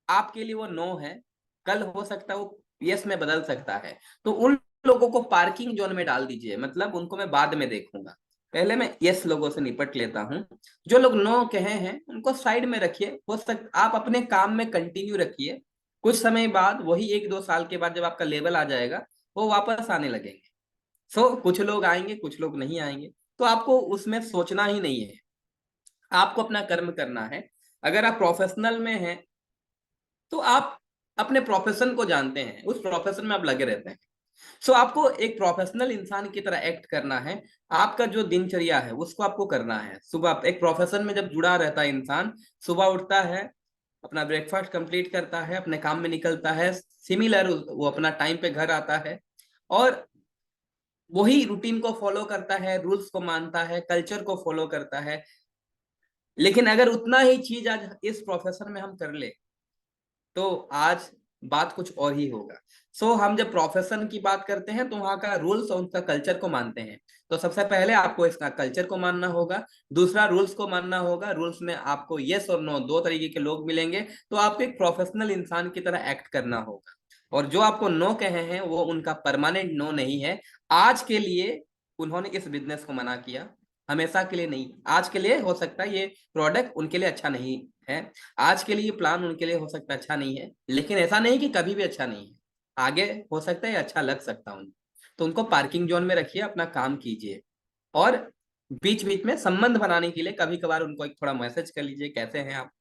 आपके लिए वो नो है, कल हो सकता है वो यस में बदल सकता है। तो उन लोगों को पार्किंग जोन में डाल दीजिए, मतलब उनको मैं बाद में देखूंगा, पहले मैं यस लोगों से निपट लेता हूं। जो लोग नो कहे हैं उनको साइड में रखिए, हो सकता आप अपने काम में कंटिन्यू रखिए। कुछ समय बाद, वही 1-2 साल के बाद जब आपका लेवल आ जाएगा, वो वापस आने लगेंगे। कुछ लोग आएंगे, कुछ लोग नहीं आएंगे, तो आपको उसमें सोचना ही नहीं है, आपको अपना कर्म करना है। अगर आप प्रोफेशनल में हैं तो आप अपने प्रोफेशन को जानते हैं, उस प्रोफेशन में आप लगे रहते हैं। आपको एक प्रोफेशनल इंसान की तरह एक्ट करना है। आपका जो दिनचर्या है उसको आपको करना है। सुबह एक प्रोफेशन में जब जुड़ा रहता है इंसान, सुबह उठता है, अपना ब्रेकफास्ट कंप्लीट करता है, अपने काम में निकलता है, सिमिलर वो अपना टाइम पे घर आता है और वही रूटीन को फॉलो करता है, रूल्स को मानता है, कल्चर को फॉलो करता है। लेकिन अगर उतना ही चीज आज इस प्रोफेशन में हम कर ले तो आज बात कुछ और ही होगा। हम जब प्रोफेशन की बात करते हैं तो वहाँ का रूल्स और उसका कल्चर को मानते हैं। तो सबसे पहले आपको इसका कल्चर को मानना होगा, दूसरा रूल्स को मानना होगा। रूल्स में आपको यस और नो दो तरीके के लोग मिलेंगे, तो आपको एक प्रोफेशनल इंसान की तरह एक्ट करना होगा। और जो आपको नो कहे हैं वो उनका परमानेंट नो नहीं है। आज के लिए उन्होंने इस बिजनेस को मना किया, हमेशा के लिए नहीं। आज के लिए हो सकता है ये प्रोडक्ट उनके लिए अच्छा नहीं है, आज के लिए ये प्लान उनके लिए हो सकता है अच्छा नहीं है, लेकिन ऐसा नहीं कि कभी भी अच्छा नहीं है, आगे हो सकता है अच्छा लग सकता हूँ। तो उनको पार्किंग जोन में रखिए, अपना काम कीजिए और बीच बीच में संबंध बनाने के लिए कभी कभार उनको एक थोड़ा मैसेज कर लीजिए, कैसे हैं आप।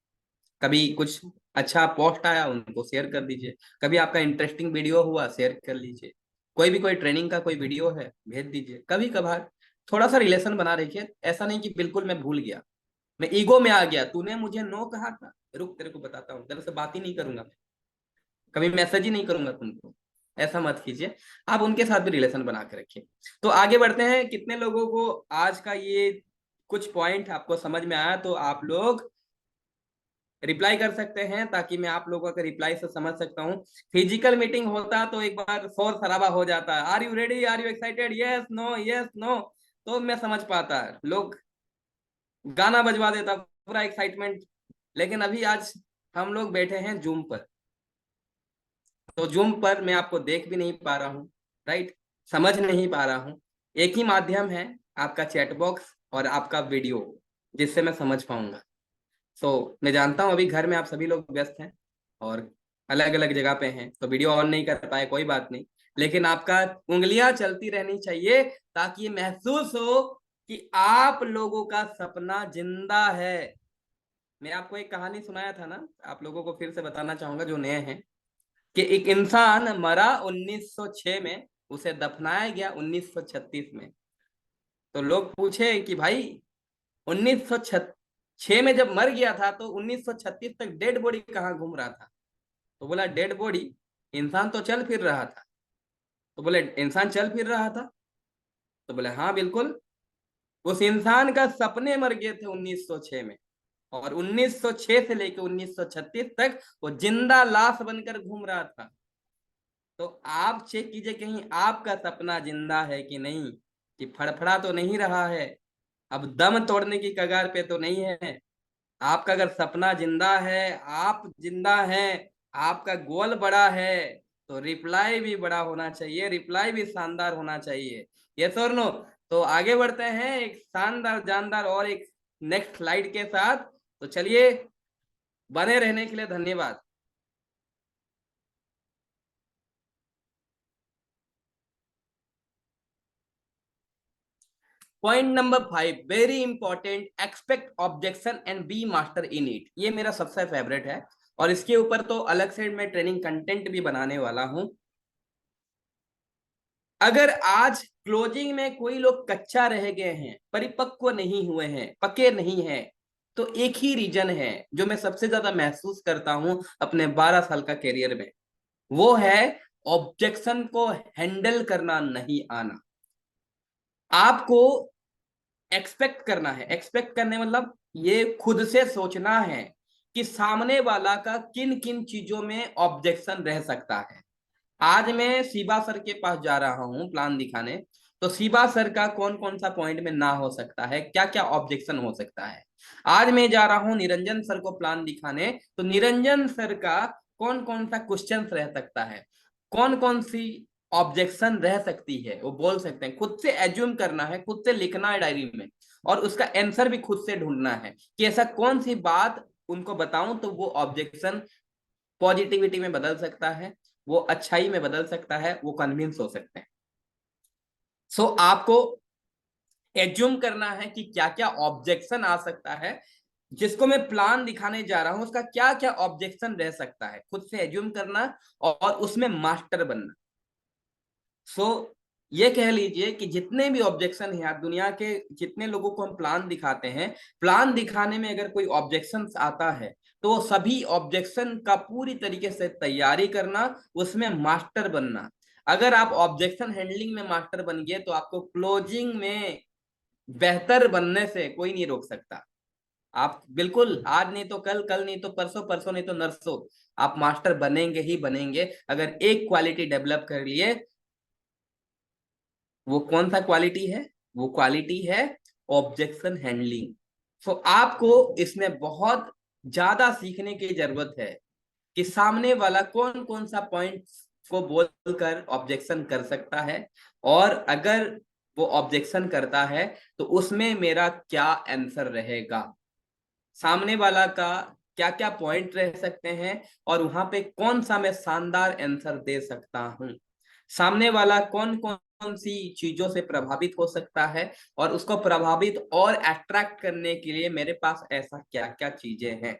कभी कुछ अच्छा पोस्ट आया उनको शेयर कर दीजिए, कभी आपका इंटरेस्टिंग वीडियो हुआ शेयर कर लीजिए, कोई ट्रेनिंग का कोई वीडियो है भेज दीजिए। कभी कभार थोड़ा सा रिलेशन बना रखिए, ऐसा नहीं कि बिल्कुल मैं भूल गया, मैं ईगो में आ गया, तूने मुझे नो कहा था, रुक तेरे को बताता हूँ, तेरे से बात ही नहीं करूंगा, कभी मैसेज ही नहीं करूंगा तुमको। ऐसा मत कीजिए, आप उनके साथ भी रिलेशन बना के रखिए। तो आगे बढ़ते हैं। कितने लोगों को आज का ये कुछ पॉइंट आपको समझ में आया, तो आप लोग रिप्लाई कर सकते हैं ताकि मैं आप लोगों के रिप्लाई से समझ सकता हूँ। फिजिकल मीटिंग होता तो एक बार शोर शराबा हो जाता, are you ready, are you excited, yes no yes no, तो मैं समझ पाता, लोग गाना बजवा देता, पूरा एक्साइटमेंट। लेकिन अभी आज हम लोग बैठे हैं जूम पर, तो जूम पर मैं आपको देख भी नहीं पा रहा हूँ, राइट, समझ नहीं पा रहा हूँ। एक ही माध्यम है, आपका चैट बॉक्स और आपका वीडियो, जिससे मैं समझ पाऊंगा। मैं जानता हूँ अभी घर में आप सभी लोग व्यस्त हैं और अलग अलग जगह पे हैं, तो वीडियो ऑन नहीं कर पाए, कोई बात नहीं, लेकिन आपका उंगलियां चलती रहनी चाहिए ताकि ये महसूस हो कि आप लोगों का सपना जिंदा है। मैं आपको एक कहानी सुनाया था ना, आप लोगों को फिर से बताना चाहूंगा जो नए हैं, कि एक इंसान मरा 1906 में, उसे दफनाया गया 1936 में। तो लोग पूछे कि भाई 1906 में जब मर गया था तो 1936 तक डेड बॉडी कहाँ घूम रहा था? तो बोला डेड बॉडी, इंसान तो चल फिर रहा था। तो बोले इंसान चल फिर रहा था? तो बोले हाँ बिल्कुल, उस इंसान का सपने मर गए थे 1906 में। और 1906 से लेकर 1936 तक वो जिंदा लाश बनकर घूम रहा था। तो आप चेक कीजिए कहीं आपका सपना जिंदा है कि नहीं, कि फड़फड़ा तो नहीं रहा है, अब दम तोड़ने की कगार पे तो नहीं है। आपका अगर सपना जिंदा है, आप जिंदा हैं, आपका गोल बड़ा है, तो रिप्लाई भी बड़ा होना चाहिए, रिप्लाई भी शानदार होना चाहिए। यस और नो? तो आगे बढ़ते हैं एक शानदार जानदार और एक नेक्स्ट स्लाइड के साथ। तो चलिए, बने रहने के लिए धन्यवाद। Point number 5, very important, expect objection and be master in it. ये मेरा सबसे फेवरेट है और इसके ऊपर तो अलग से मैं ट्रेनिंग कंटेंट भी बनाने वाला हूं। अगर आज क्लोजिंग में कोई लोग कच्चा रह गए हैं, परिपक्व नहीं हुए हैं, पके नहीं हैं, तो एक ही रीजन है जो मैं सबसे ज्यादा महसूस करता हूं अपने 12 साल का करियर में, वो है ऑब्जेक्शन को हैंडल करना नहीं आना। आपको एक्सपेक्ट करना है, एक्सपेक्ट करने मतलब ये खुद से सोचना है कि सामने वाला का किन किन चीजों में ऑब्जेक्शन रह सकता है। आज मैं शिवा सर के पास जा रहा हूँ प्लान दिखाने, तो शिवा सर का कौन कौन सा पॉइंट में ना हो सकता है, क्या क्या ऑब्जेक्शन हो सकता है। आज मैं जा रहा हूँ निरंजन सर को प्लान दिखाने, तो निरंजन सर का कौन कौन सा क्वेश्चन रह सकता है, कौन कौन सी ऑब्जेक्शन रह सकती है, वो बोल सकते हैं। खुद से एज्यूम करना है, खुद से लिखना है डायरी में, और उसका आंसर भी खुद से ढूंढना है कि ऐसा कौन सी बात उनको बताऊं तो वो ऑब्जेक्शन पॉजिटिविटी में बदल सकता है, वो अच्छाई में बदल सकता है, वो कन्विंस हो सकते हैं। सो आपको एज्यूम करना है कि क्या क्या ऑब्जेक्शन आ सकता है, जिसको मैं प्लान दिखाने जा रहा हूं उसका क्या क्या ऑब्जेक्शन रह सकता है, खुद से एज्यूम करना और उसमें मास्टर बनना। सो ये कह लीजिए कि जितने भी ऑब्जेक्शन हैं, आप दुनिया के जितने लोगों को हम प्लान दिखाते हैं, प्लान दिखाने में अगर कोई ऑब्जेक्शन आता है तो वो सभी ऑब्जेक्शन का पूरी तरीके से तैयारी करना, उसमें मास्टर बनना। अगर आप ऑब्जेक्शन हैंडलिंग में मास्टर बन गए तो आपको क्लोजिंग में बेहतर बनने से कोई नहीं रोक सकता। आप बिल्कुल आज नहीं तो कल, कल नहीं तो परसों, परसों नहीं तो नरसों आप मास्टर बनेंगे ही बनेंगे, अगर एक क्वालिटी डेवलप कर लिए। वो कौन सा क्वालिटी है? वो क्वालिटी है ऑब्जेक्शन हैंडलिंग। सो आपको इसमें बहुत ज्यादा सीखने की जरूरत है कि सामने वाला कौन कौन सा पॉइंट को बोलकर ऑब्जेक्शन कर सकता है, और अगर वो ऑब्जेक्शन करता है तो उसमें मेरा क्या आंसर रहेगा, सामने वाला का क्या क्या पॉइंट रह सकते हैं, और वहां पे कौन सा मैं शानदार आंसर दे सकता हूं, सामने वाला कौन कौन सी चीजों से प्रभावित हो सकता है, और उसको प्रभावित और अट्रैक्ट करने के लिए मेरे पास ऐसा क्या क्या चीजें हैं।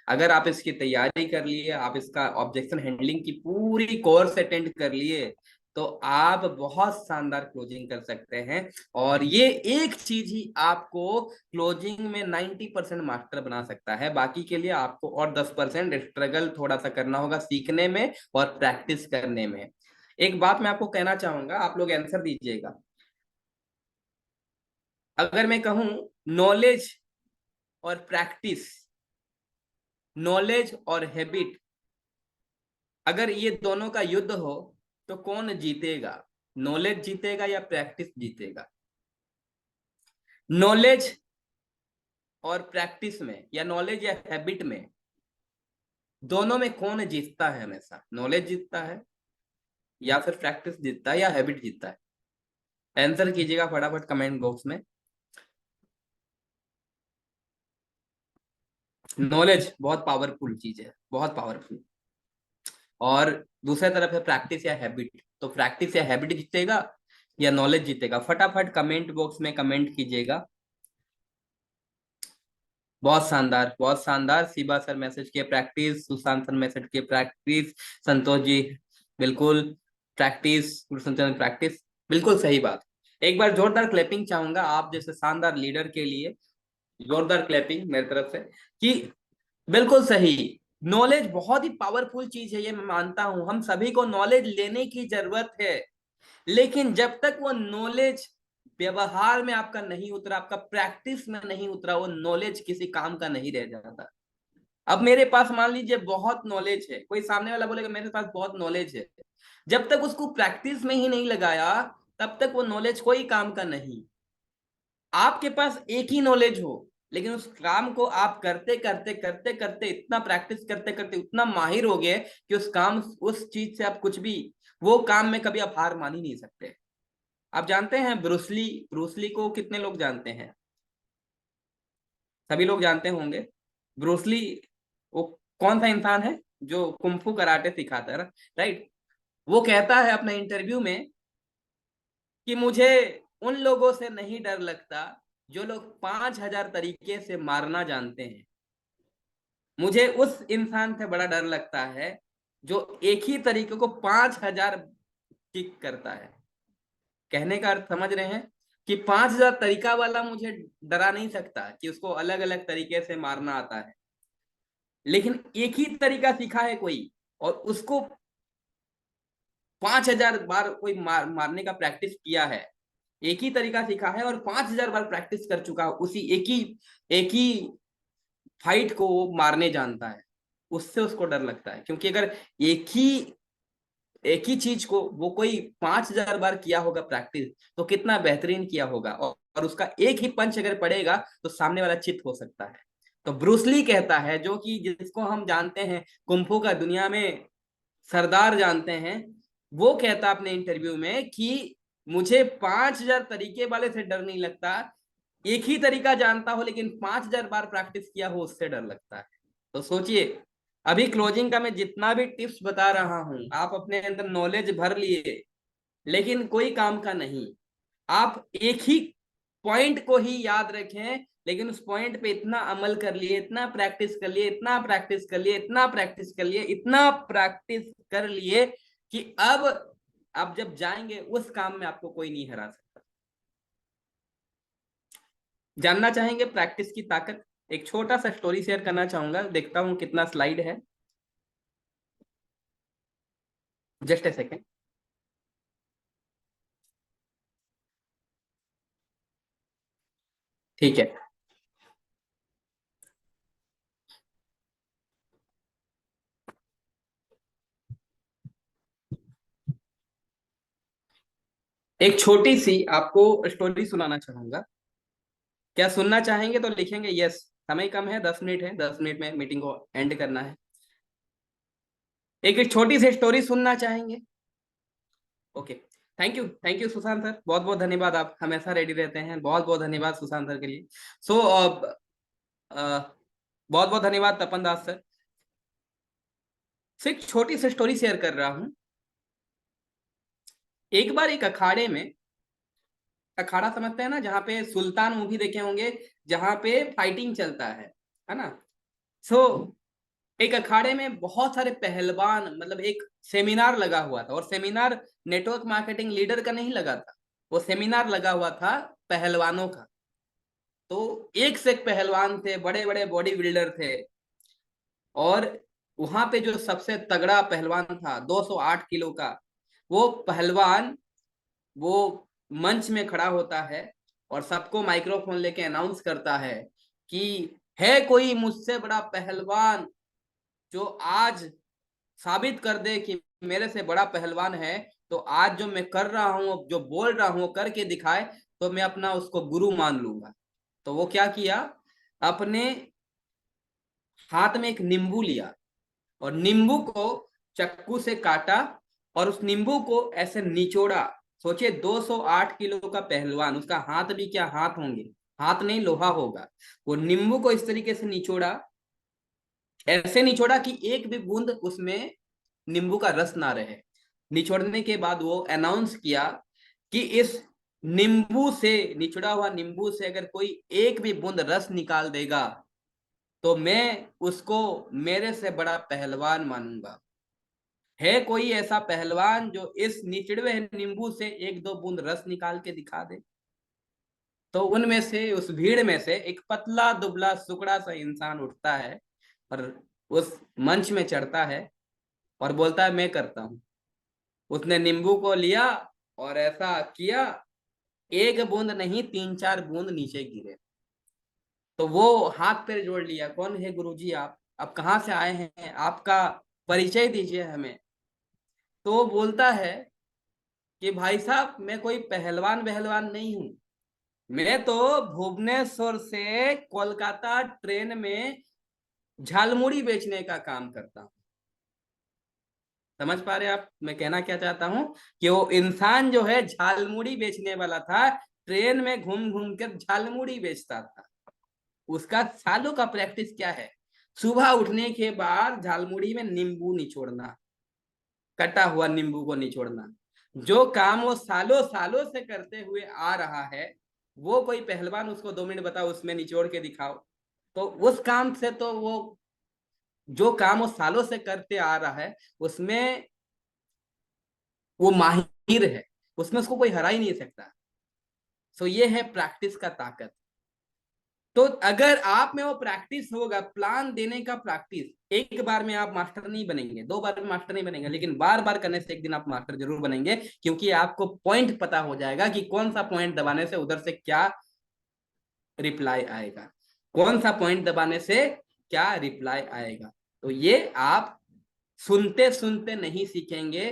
अगर आप इसकी तैयारी कर लिए, आप इसका ऑब्जेक्शन हैंडलिंग की पूरी कोर्स अटेंड कर लिए, तो आप बहुत शानदार क्लोजिंग कर सकते हैं। और ये एक चीज ही आपको क्लोजिंग में 90% मास्टर बना सकता है, बाकी के लिए आपको और 10% स्ट्रगल थोड़ा सा करना होगा सीखने में और प्रैक्टिस करने में। एक बात मैं आपको कहना चाहूंगा, आप लोग आंसर दीजिएगा। अगर मैं कहूं नॉलेज और प्रैक्टिस, नॉलेज और हैबिट, अगर ये दोनों का युद्ध हो तो कौन जीतेगा? नॉलेज जीतेगा या प्रैक्टिस जीतेगा? नॉलेज और प्रैक्टिस में, या नॉलेज या हैबिट में, दोनों में कौन जीतता है? हमेशा नॉलेज जीतता है, या फिर प्रैक्टिस जीतता है, या हैबिट जीतता है? आंसर कीजिएगा फटाफट कमेंट बॉक्स में। नॉलेज बहुत पावरफुल चीज है, बहुत पावरफुल। और दूसरे तरफ है प्रैक्टिस या हैबिट, तो प्रैक्टिस या हैबिट जीतेगा या नॉलेज जीतेगा? फटाफट कमेंट बॉक्स में कमेंट कीजिएगा। बहुत शानदार, बहुत शानदार। शिवा सर मैसेज किए प्रैक्टिस, सुशांत सर मैसेज किए प्रैक्टिस, संतोष जी बिल्कुल प्रैक्टिस, गुरसंचन प्रैक्टिस, बिल्कुल सही बात। एक बार जोरदार क्लैपिंग चाहूंगा आप जैसे शानदार लीडर के लिए, जोरदार क्लैपिंग मेरी तरफ से, कि बिल्कुल सही। नॉलेज बहुत ही पावरफुल चीज है, ये मैं मानता हूं, हम सभी को नॉलेज लेने की जरूरत है, लेकिन जब तक वो नॉलेज व्यवहार में आपका नहीं उतरा, आपका प्रैक्टिस में नहीं उतरा, वो नॉलेज किसी काम का नहीं रह जाता। अब मेरे पास मान लीजिए बहुत नॉलेज है, कोई सामने वाला बोलेगा मेरे पास बहुत नॉलेज है, जब तक उसको प्रैक्टिस में ही नहीं लगाया तब तक वो नॉलेज कोई काम का नहीं। आपके पास एक ही नॉलेज हो लेकिन उस काम को आप करते करते करते करते इतना प्रैक्टिस करते करते उतना माहिर हो गए कि उस काम उस चीज से आप कुछ भी, वो काम में कभी आप हार मान ही नहीं सकते। आप जानते हैं ब्रूसली, ब्रूसली को कितने लोग जानते हैं? सभी लोग जानते होंगे। ब्रूसली वो कौन सा इंसान है जो कुंफू कराटे सिखाता है ना, राइट? वो कहता है अपने इंटरव्यू में कि मुझे उन लोगों से नहीं डर लगता जो लोग 5,000 तरीके से मारना जानते हैं, मुझे उस इंसान से बड़ा डर लगता है जो एक ही तरीके को 5,000 किक करता है। कहने का अर्थ समझ रहे हैं कि 5,000 तरीका वाला मुझे डरा नहीं सकता कि उसको अलग अलग तरीके से मारना आता है, लेकिन एक ही तरीका सीखा है कोई और उसको 5,000 बार कोई मारने का प्रैक्टिस किया है, एक ही तरीका सीखा है और 5,000 बार प्रैक्टिस कर चुका है उसी एक ही फाइट को वो मारने जानता है, उससे उसको डर लगता है। क्योंकि अगर एक ही चीज को वो कोई 5,000 बार किया होगा प्रैक्टिस तो कितना बेहतरीन किया होगा, और उसका एक ही पंच अगर पड़ेगा तो सामने वाला चित हो सकता है। तो ब्रूसली कहता है, जो कि जिसको हम जानते हैं कुंफू का दुनिया में सरदार जानते हैं, वो कहता अपने इंटरव्यू में कि मुझे 5,000 तरीके वाले से डर नहीं लगता, एक ही तरीका जानता हो लेकिन 5,000 बार प्रैक्टिस किया हो उससे डर लगता है। तो सोचिए, अभी क्लोजिंग का मैं जितना भी टिप्स बता रहा हूं आप अपने अंदर नॉलेज भर लिए लेकिन कोई काम का नहीं। आप एक ही पॉइंट को ही याद रखें लेकिन उस पॉइंट पे इतना अमल कर लिए, इतना प्रैक्टिस कर लिए, इतना प्रैक्टिस कर लिए, इतना प्रैक्टिस कर लिए, इतना प्रैक्टिस कर लिए कि अब आप जब जाएंगे उस काम में आपको कोई नहीं हरा सकता। जानना चाहेंगे प्रैक्टिस की ताकत? एक छोटा सा स्टोरी शेयर करना चाहूंगा, देखता हूं कितना स्लाइड है, जस्ट ए सेकेंड। ठीक है। एक छोटी सी आपको स्टोरी सुनाना चाहूंगा, क्या सुनना चाहेंगे तो लिखेंगे यस। समय कम है, 10 मिनट है, 10 मिनट में मीटिंग को एंड करना है। एक छोटी सी स्टोरी सुनना चाहेंगे? Okay. Thank you Sushant sir, बहुत बहुत धन्यवाद, आप हमेशा रेडी रहते हैं, बहुत बहुत धन्यवाद सुशांत सर के लिए। सो बहुत बहुत धन्यवाद तपन दास सर। सिर्फ छोटी सी स्टोरी शेयर कर रहा हूं। एक बार एक अखाड़े में, अखाड़ा समझते हैं ना, जहाँ पे सुल्तान मूवी देखे होंगे, जहाँ पे फाइटिंग चलता है ना? सो एक अखाड़े में बहुत सारे पहलवान, मतलब एक सेमिनार लगा हुआ था, और सेमिनार नेटवर्क मार्केटिंग लीडर का नहीं लगा था, वो सेमिनार लगा हुआ था पहलवानों का। तो एक से एक पहलवान थे, बड़े बड़े बॉडी बिल्डर थे, और वहां पे जो सबसे तगड़ा पहलवान था 208 किलो का, वो पहलवान वो मंच में खड़ा होता है और सबको माइक्रोफोन लेके अनाउंस करता है कि है कोई मुझसे बड़ा पहलवान जो आज साबित कर दे कि मेरे से बड़ा पहलवान है, तो आज जो मैं कर रहा हूं, जो बोल रहा हूं करके दिखाए, तो मैं अपना उसको गुरु मान लूंगा। तो वो क्या किया, अपने हाथ में एक नींबू लिया और नींबू को चक्कू से काटा और उस नींबू को ऐसे निचोड़ा। सोचिए 208 किलो का पहलवान, उसका हाथ भी क्या हाथ होंगे, हाथ नहीं लोहा होगा। वो नींबू को इस तरीके से निचोड़ा, ऐसे निचोड़ा कि एक भी बूंद उसमें नींबू का रस ना रहे। निचोड़ने के बाद वो अनाउंस किया कि इस नींबू से, निचोड़ा हुआ नींबू से अगर कोई एक भी बूंद रस निकाल देगा तो मैं उसको मेरे से बड़ा पहलवान मानूंगा। है कोई ऐसा पहलवान जो इस निचड़े नींबू से एक दो बूंद रस निकाल के दिखा दे? तो उनमें से, उस भीड़ में से एक पतला दुबला सुकड़ा सा इंसान उठता है और उस मंच में चढ़ता है और बोलता है मैं करता हूं। उसने नींबू को लिया और ऐसा किया एक बूंद नहीं, 3-4 बूंद नीचे गिरे। तो वो हाथ पैर जोड़ लिया, कौन है गुरुजी आप कहाँ से आए हैं, आपका परिचय दीजिए हमें। तो वो बोलता है कि भाई साहब, मैं कोई पहलवान वहलवान नहीं हूं, मैं तो भुवनेश्वर से कोलकाता ट्रेन में झालमुड़ी बेचने का काम करता हूँ। समझ पा रहे हैं आप मैं कहना क्या चाहता हूं? कि वो इंसान जो है झालमुड़ी बेचने वाला था, ट्रेन में घूम घूम कर झालमुड़ी बेचता था। उसका सालों का प्रैक्टिस क्या है? सुबह उठने के बाद झालमुड़ी में नींबू निचोड़ना, कटा हुआ नींबू को निचोड़ना। जो काम वो सालों सालों से करते हुए आ रहा है, वो कोई पहलवान उसको 2 मिनट बताओ उसमें निचोड़ के दिखाओ। तो उस काम से तो वो, जो काम वो सालों से करते आ रहा है, उसमें वो माहिर है, उसमें उसको कोई हरा ही नहीं सकता। सो ये है प्रैक्टिस का ताकत। तो अगर आप में वो प्रैक्टिस होगा, प्लान देने का प्रैक्टिस, एक बार में आप मास्टर नहीं बनेंगे, 2 बार में मास्टर नहीं बनेंगे, लेकिन बार बार करने से एक दिन आप मास्टर जरूर बनेंगे। क्योंकि आपको पॉइंट पता हो जाएगा कि कौन सा पॉइंट दबाने से उधर से क्या रिप्लाई आएगा, कौन सा पॉइंट दबाने से क्या रिप्लाई आएगा। तो ये आप सुनते सुनते नहीं सीखेंगे,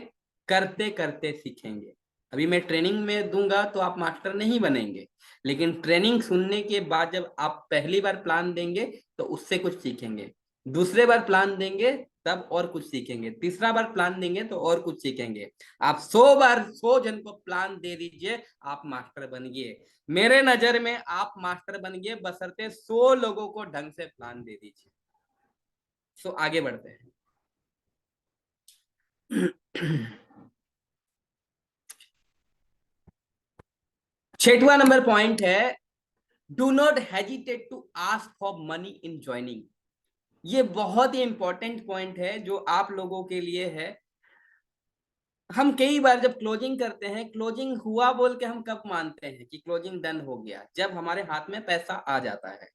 करते करते सीखेंगे। अभी मैं ट्रेनिंग में दूंगा तो आप मास्टर नहीं बनेंगे, लेकिन ट्रेनिंग सुनने के बाद जब आप पहली बार प्लान देंगे तो उससे कुछ सीखेंगे, दूसरे बार प्लान देंगे तब और कुछ सीखेंगे, तीसरा बार प्लान देंगे तो और कुछ सीखेंगे। आप 100 बार 100 जन को प्लान दे दीजिए, आप मास्टर बनिए। मेरे नजर में आप मास्टर बनिए, बशर्ते 100 लोगों को ढंग से प्लान दे दीजिए। सो आगे बढ़ते हैं। 6वां नंबर पॉइंट है, do not hesitate to ask for money in joining. ये बहुत ही इंपॉर्टेंट पॉइंट है जो आप लोगों के लिए है। हम कई बार जब क्लोजिंग करते हैं, क्लोजिंग हुआ बोल के हम कब मानते हैं कि क्लोजिंग डन हो गया? जब हमारे हाथ में पैसा आ जाता है।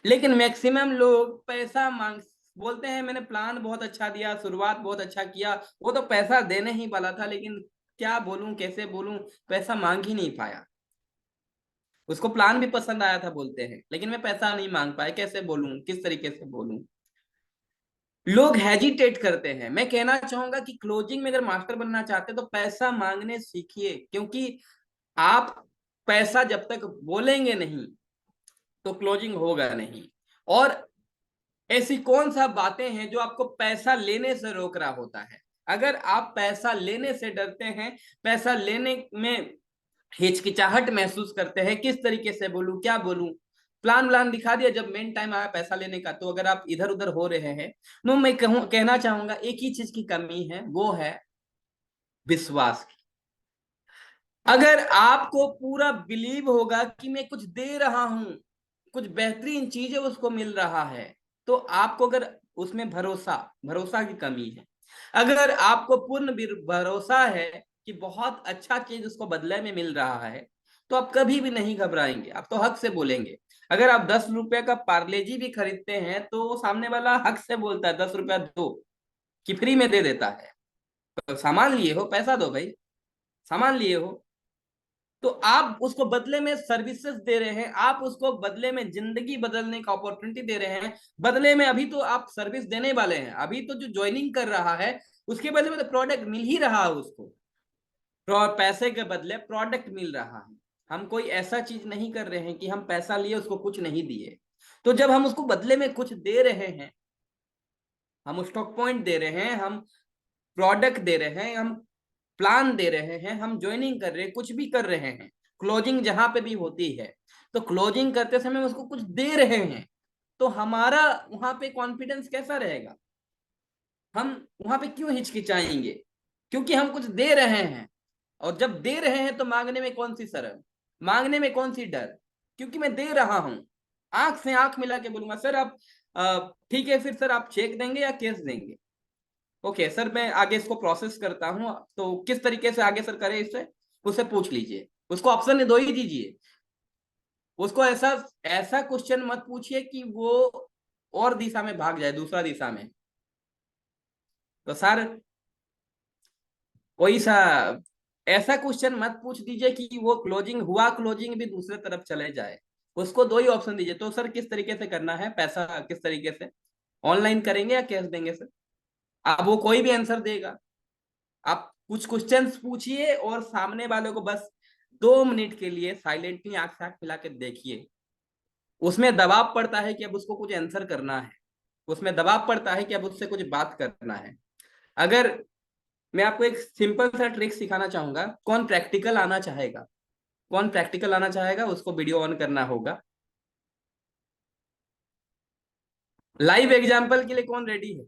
लेकिन मैक्सिमम लोग पैसा मांग बोलते हैं, मैंने प्लान बहुत अच्छा दिया, शुरुआत बहुत अच्छा किया, वो तो पैसा देने ही वाला था, लेकिन क्या बोलूं, कैसे बोलूं, पैसा मांग ही नहीं पाया। उसको प्लान भी पसंद आया था बोलते हैं, लेकिन मैं पैसा नहीं मांग पाया, कैसे बोलूं, किस तरीके से बोलूं। लोग हेजिटेट करते हैं। मैं कहना चाहूंगा कि क्लोजिंग में अगर मास्टर बनना चाहते हैं तो पैसा मांगने सीखिए, क्योंकि आप पैसा जब तक बोलेंगे नहीं तो क्लोजिंग होगा नहीं। और ऐसी कौन सा बातें हैं जो आपको पैसा लेने से रोक रहा होता है? अगर आप पैसा लेने से डरते हैं, पैसा लेने में हिचकिचाहट महसूस करते हैं, किस तरीके से बोलूं, क्या बोलूं, प्लान व्लान दिखा दिया, जब मेन टाइम आया पैसा लेने का तो अगर आप इधर उधर हो रहे हैं, तो मैं कहना चाहूंगा एक ही चीज की कमी है, वो है विश्वास की। अगर आपको पूरा बिलीव होगा कि मैं कुछ दे रहा हूं, कुछ बेहतरीन चीजें उसको मिल रहा है, तो आपको अगर उसमें भरोसा भरोसा की कमी है। अगर आपको पूर्ण भरोसा है कि बहुत अच्छा चीज उसको बदले में मिल रहा है, तो आप कभी भी नहीं घबराएंगे, आप तो हक से बोलेंगे। अगर आप 10 रुपए का पार्ले जी भी खरीदते हैं तो सामने वाला हक से बोलता है 10 रुपया दो, कि फ्री में दे देता है। तो सामान लिए हो, पैसा दो भाई, सामान लिए हो। तो आप उसको बदले में सर्विसेज दे रहे हैं, आप उसको बदले में जिंदगी बदलने का अपॉर्चुनिटी दे रहे हैं। बदले में अभी तो आप सर्विस देने वाले हैं, अभी तो जो ज्वाइनिंग कर रहा है उसके बदले में तो प्रोडक्ट मिल ही रहा है उसको, पैसे के बदले प्रोडक्ट मिल रहा है। हम कोई ऐसा चीज नहीं कर रहे हैं कि हम पैसा लिए उसको कुछ नहीं दिए। तो जब हम उसको बदले में कुछ दे रहे हैं, हम स्टॉक पॉइंट दे रहे हैं, हम प्रोडक्ट दे रहे हैं, हम प्लान दे रहे हैं, हम ज्वाइनिंग कर रहे हैं, कुछ भी कर रहे हैं, क्लोजिंग जहां पे भी होती है, तो क्लोजिंग करते समय उसको कुछ दे रहे हैं, तो हमारा वहां पे कॉन्फिडेंस कैसा रहेगा? हम वहां पे क्यों हिचकिचाएंगे? क्योंकि हम कुछ दे रहे हैं। और जब दे रहे हैं तो मांगने में कौन सी शर्म, मांगने में कौन सी डर? क्योंकि मैं दे रहा हूं। आंख से आंख मिला के बोलूंगा, सर आप ठीक है, फिर सर आप चेक देंगे या कैश देंगे? ओके सर, मैं आगे इसको प्रोसेस करता हूँ, तो किस तरीके से आगे सर करें इससे, उससे पूछ लीजिए, उसको ऑप्शन दो ही दीजिए। उसको ऐसा ऐसा क्वेश्चन मत पूछिए कि वो और दिशा में भाग जाए, दूसरा दिशा में। तो सर कोई सा ऐसा क्वेश्चन मत पूछ दीजिए कि वो क्लोजिंग हुआ, क्लोजिंग भी दूसरे तरफ चले जाए। उसको दो ही ऑप्शन दीजिए, तो सर किस तरीके से करना है, पैसा किस तरीके से ऑनलाइन करेंगे या कैश देंगे सर? अब वो कोई भी आंसर देगा। आप कुछ क्वेश्चंस पूछिए और सामने वाले को बस 2 मिनट के लिए साइलेंटली आंख से आंख मिला के देखिए। उसमें दबाव पड़ता है कि अब उसको कुछ आंसर करना है, उसमें दबाव पड़ता है कि अब उससे कुछ बात करना है। अगर मैं आपको एक सिंपल सा ट्रिक सिखाना चाहूंगा, कौन प्रैक्टिकल आना चाहेगा? कौन प्रैक्टिकल आना चाहेगा उसको वीडियो ऑन करना होगा। लाइव एग्जाम्पल के लिए कौन रेडी है?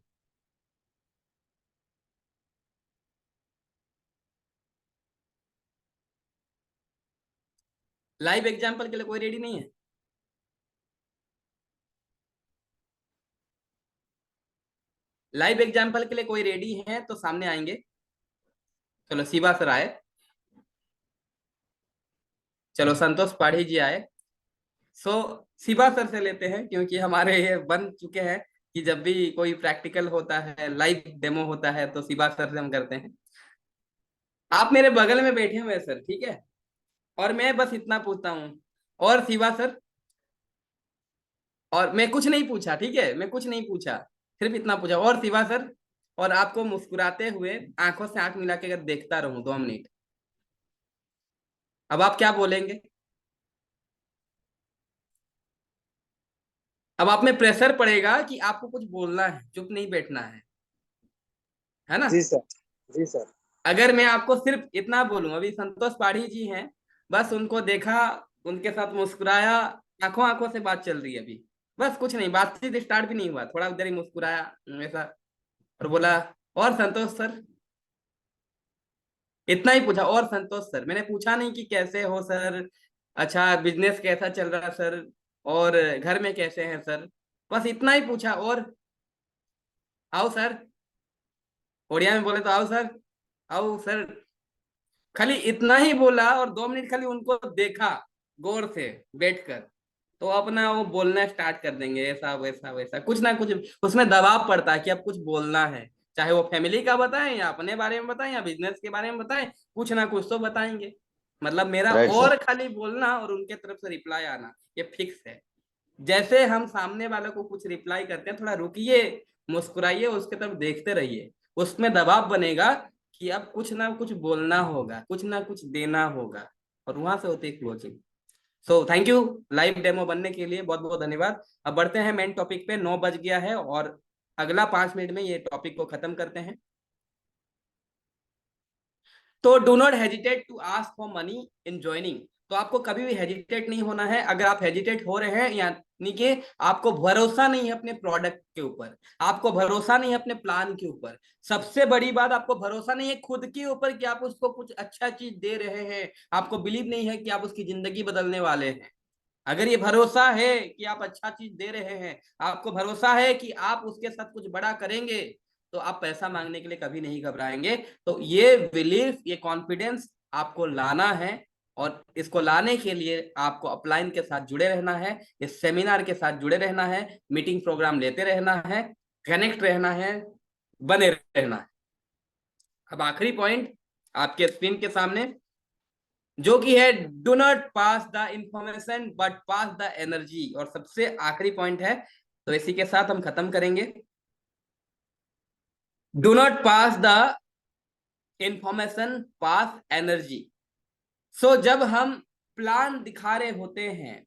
लाइव एग्जाम्पल के लिए कोई रेडी नहीं है? लाइव एग्जाम्पल के लिए कोई रेडी है तो सामने आएंगे। चलो शिवा सर आए, चलो संतोष पाढ़ी जी आए। सो शिवा सर से लेते हैं, क्योंकि हमारे ये बन चुके हैं कि जब भी कोई प्रैक्टिकल होता है, लाइव डेमो होता है, तो शिवा सर से हम करते हैं। आप मेरे बगल में बैठे हुए हैं सर, ठीक है? और मैं बस इतना पूछता हूँ, और शिवा सर, और मैं कुछ नहीं पूछा, ठीक है, मैं कुछ नहीं पूछा, सिर्फ इतना पूछा, और शिवा सर, और आपको मुस्कुराते हुए आंखों से आंख मिला के अगर देखता रहूं 2 मिनट, अब आप क्या बोलेंगे? अब आप में प्रेशर पड़ेगा कि आपको कुछ बोलना है, चुप नहीं बैठना है ना? जी सर। जी सर। अगर मैं आपको सिर्फ इतना बोलूं, अभी संतोष पाढ़ी जी हैं, बस उनको देखा, उनके साथ मुस्कुराया, आंखों आंखों से बात चल रही है अभी, बस कुछ नहीं, बातचीत स्टार्ट भी नहीं हुआ, थोड़ा उधर ही मुस्कुराया ऐसा, और बोला, और संतोष सर, इतना ही पूछा, और संतोष सर, मैंने पूछा नहीं कि कैसे हो सर, अच्छा बिजनेस कैसा चल रहा है सर, और घर में कैसे हैं सर, बस इतना ही पूछा, और आओ सर, उड़िया में बोले तो आओ सर, आओ सर, खाली इतना ही बोला, और 2 मिनट खाली उनको देखा गौर से बैठकर, तो अपना वो बोलना स्टार्ट कर देंगे, ऐसा वैसा वैसा, कुछ ना कुछ उसमें दबाव पड़ता है कि अब कुछ बोलना है, चाहे वो फैमिली का बताएं या अपने बारे में बताएं या बिजनेस के बारे में बताएं, कुछ ना कुछ तो बताएंगे। मतलब मेरा राइट सर। और खाली बोलना और उनके तरफ से रिप्लाई आना, ये फिक्स है। जैसे हम सामने वाले को कुछ रिप्लाई करते हैं, थोड़ा रुकिए, मुस्कुराइए, उसके तरफ देखते रहिए, उसमें दबाव बनेगा कि अब कुछ ना कुछ बोलना होगा, कुछ ना कुछ देना होगा, और वहां से होती है closing. So thank you live demo बनने के लिए, बहुत बहुत धन्यवाद। अब बढ़ते हैं मेन टॉपिक पे, 9 बज गया है और अगला 5 मिनट में ये टॉपिक को खत्म करते हैं। तो do not hesitate to ask for money in joining. तो आपको कभी भी हेजिटेट नहीं होना है। अगर आप हेजिटेट हो रहे हैं, यानी कि आपको भरोसा नहीं है अपने प्रोडक्ट के ऊपर, आपको भरोसा नहीं है अपने प्लान के ऊपर, सबसे बड़ी बात आपको भरोसा नहीं है खुद के ऊपर कि आप उसको कुछ अच्छा चीज दे रहे हैं, आपको बिलीव नहीं है कि आप उसकी जिंदगी बदलने वाले हैं। अगर ये भरोसा है कि आप अच्छा चीज दे रहे हैं, आपको भरोसा है कि आप उसके साथ कुछ बड़ा करेंगे, तो आप पैसा मांगने के लिए कभी नहीं घबराएंगे। तो ये बिलीफ, ये कॉन्फिडेंस आपको लाना है, और इसको लाने के लिए आपको अपलाइन के साथ जुड़े रहना है, इस सेमिनार के साथ जुड़े रहना है, मीटिंग प्रोग्राम लेते रहना है, कनेक्ट रहना है, बने रहना है। अब आखिरी पॉइंट आपके स्क्रीन के सामने, जो कि है do not pass the information but pass the energy, और सबसे आखिरी पॉइंट है, तो इसी के साथ हम खत्म करेंगे। Do not pass the information, pass energy. So जब हम प्लान दिखा रहे होते हैं,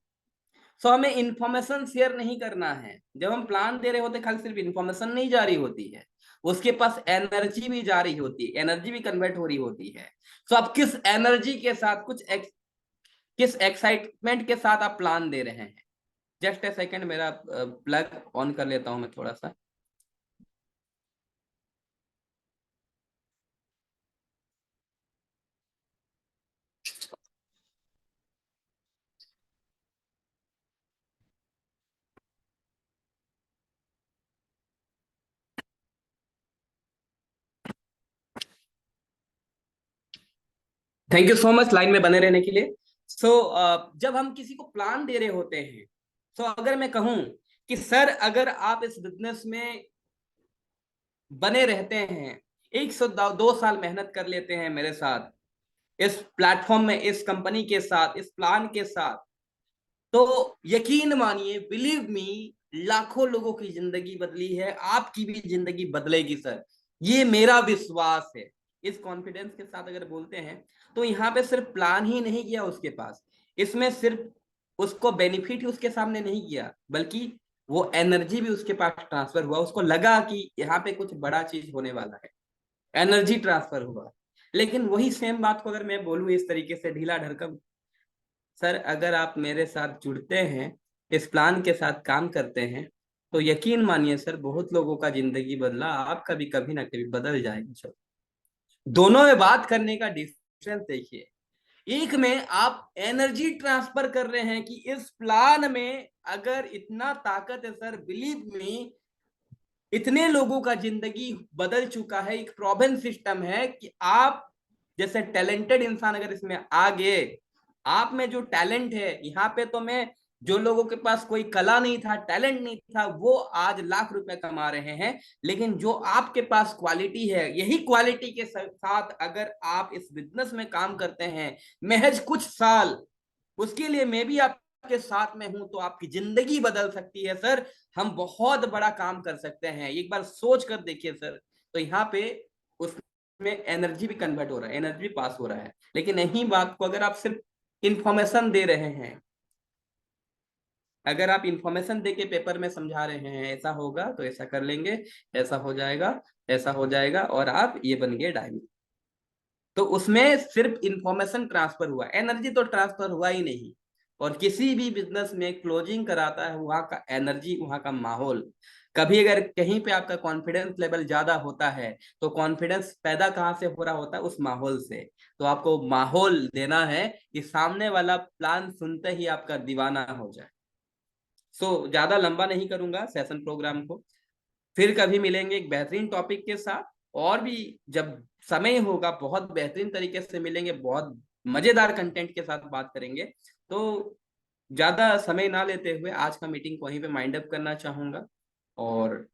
सो हमें इंफॉर्मेशन शेयर नहीं करना है। जब हम प्लान दे रहे होते हैं, खाली सिर्फ इंफॉर्मेशन नहीं जारी होती है, उसके पास एनर्जी भी जारी होती है, एनर्जी भी कन्वर्ट हो रही होती है। सो आप किस एनर्जी के साथ, किस एक्साइटमेंट के साथ आप प्लान दे रहे हैं? जस्ट ए सेकेंड, मेरा प्लग ऑन कर लेता हूं मैं थोड़ा सा। Thank you so much line में बने रहने के लिए। सो जब हम किसी को प्लान दे रहे होते हैं, सो अगर मैं कहूं कि सर अगर आप इस बिजनेस में बने रहते हैं, 102 साल मेहनत कर लेते हैं मेरे साथ, इस प्लेटफॉर्म में, इस कंपनी के साथ, इस प्लान के साथ, तो यकीन मानिए, बिलीव मी, लाखों लोगों की जिंदगी बदली है, आपकी भी जिंदगी बदलेगी सर, ये मेरा विश्वास है। इस कॉन्फिडेंस के साथ अगर बोलते हैं तो यहाँ पे सिर्फ प्लान ही नहीं किया उसके पास, इसमें सिर्फ उसको बेनिफिट ही उसके सामने नहीं किया, बल्कि वो एनर्जी भी उसके पास ट्रांसफर हुआ, उसको लगा कि यहाँ पे कुछ बड़ा चीज होने वाला है, एनर्जी ट्रांसफर हुआ। लेकिन वही सेम बात को अगर मैं बोलूँ इस तरीके से ढीला ढड़कम, सर अगर आप मेरे साथ जुड़ते हैं, इस प्लान के साथ काम करते हैं, तो यकीन मानिए सर, बहुत लोगों का जिंदगी बदला, आपका भी कभी ना कभी बदल जाएगा सर। दोनों में बात करने का डिफरेंस देखिए, एक में आप एनर्जी ट्रांसफर कर रहे हैं कि इस प्लान में अगर इतना ताकत है सर, बिलीव मी, इतने लोगों का जिंदगी बदल चुका है, एक प्रॉवन सिस्टम है कि आप जैसे टैलेंटेड इंसान अगर इसमें आ गए, आप में जो टैलेंट है, यहाँ पे तो मैं, जो लोगों के पास कोई कला नहीं था, टैलेंट नहीं था, वो आज लाख रुपए कमा रहे हैं। लेकिन जो आपके पास क्वालिटी है, यही क्वालिटी के साथ अगर आप इस बिजनेस में काम करते हैं महज कुछ साल, उसके लिए मैं भी आपके साथ में हूं, तो आपकी जिंदगी बदल सकती है सर। हम बहुत बड़ा काम कर सकते हैं, एक बार सोच कर देखिए सर। तो यहाँ पे उसमें एनर्जी भी कन्वर्ट हो रहा है, एनर्जी भी पास हो रहा है। लेकिन यही बात को अगर आप सिर्फ इंफॉर्मेशन दे रहे हैं, अगर आप इंफॉर्मेशन दे के पेपर में समझा रहे हैं ऐसा होगा तो ऐसा कर लेंगे, ऐसा हो जाएगा, ऐसा हो जाएगा, और आप ये बन गए डायमंड, तो उसमें सिर्फ इंफॉर्मेशन ट्रांसफर हुआ, एनर्जी तो ट्रांसफर हुआ ही नहीं। और किसी भी बिजनेस में क्लोजिंग कराता है वहां का एनर्जी, वहां का माहौल। कभी अगर कहीं पे आपका कॉन्फिडेंस लेवल ज्यादा होता है, तो कॉन्फिडेंस पैदा कहाँ से हो रहा होता है? उस माहौल से। तो आपको माहौल देना है कि सामने वाला प्लान सुनते ही आपका दीवाना हो जाए। ज्यादा लंबा नहीं करूंगा सेशन प्रोग्राम को, फिर कभी मिलेंगे एक बेहतरीन टॉपिक के साथ, और भी जब समय होगा बहुत बेहतरीन तरीके से मिलेंगे, बहुत मजेदार कंटेंट के साथ बात करेंगे। तो ज्यादा समय ना लेते हुए आज का मीटिंग को वहीं पे माइंड अप करना चाहूंगा, और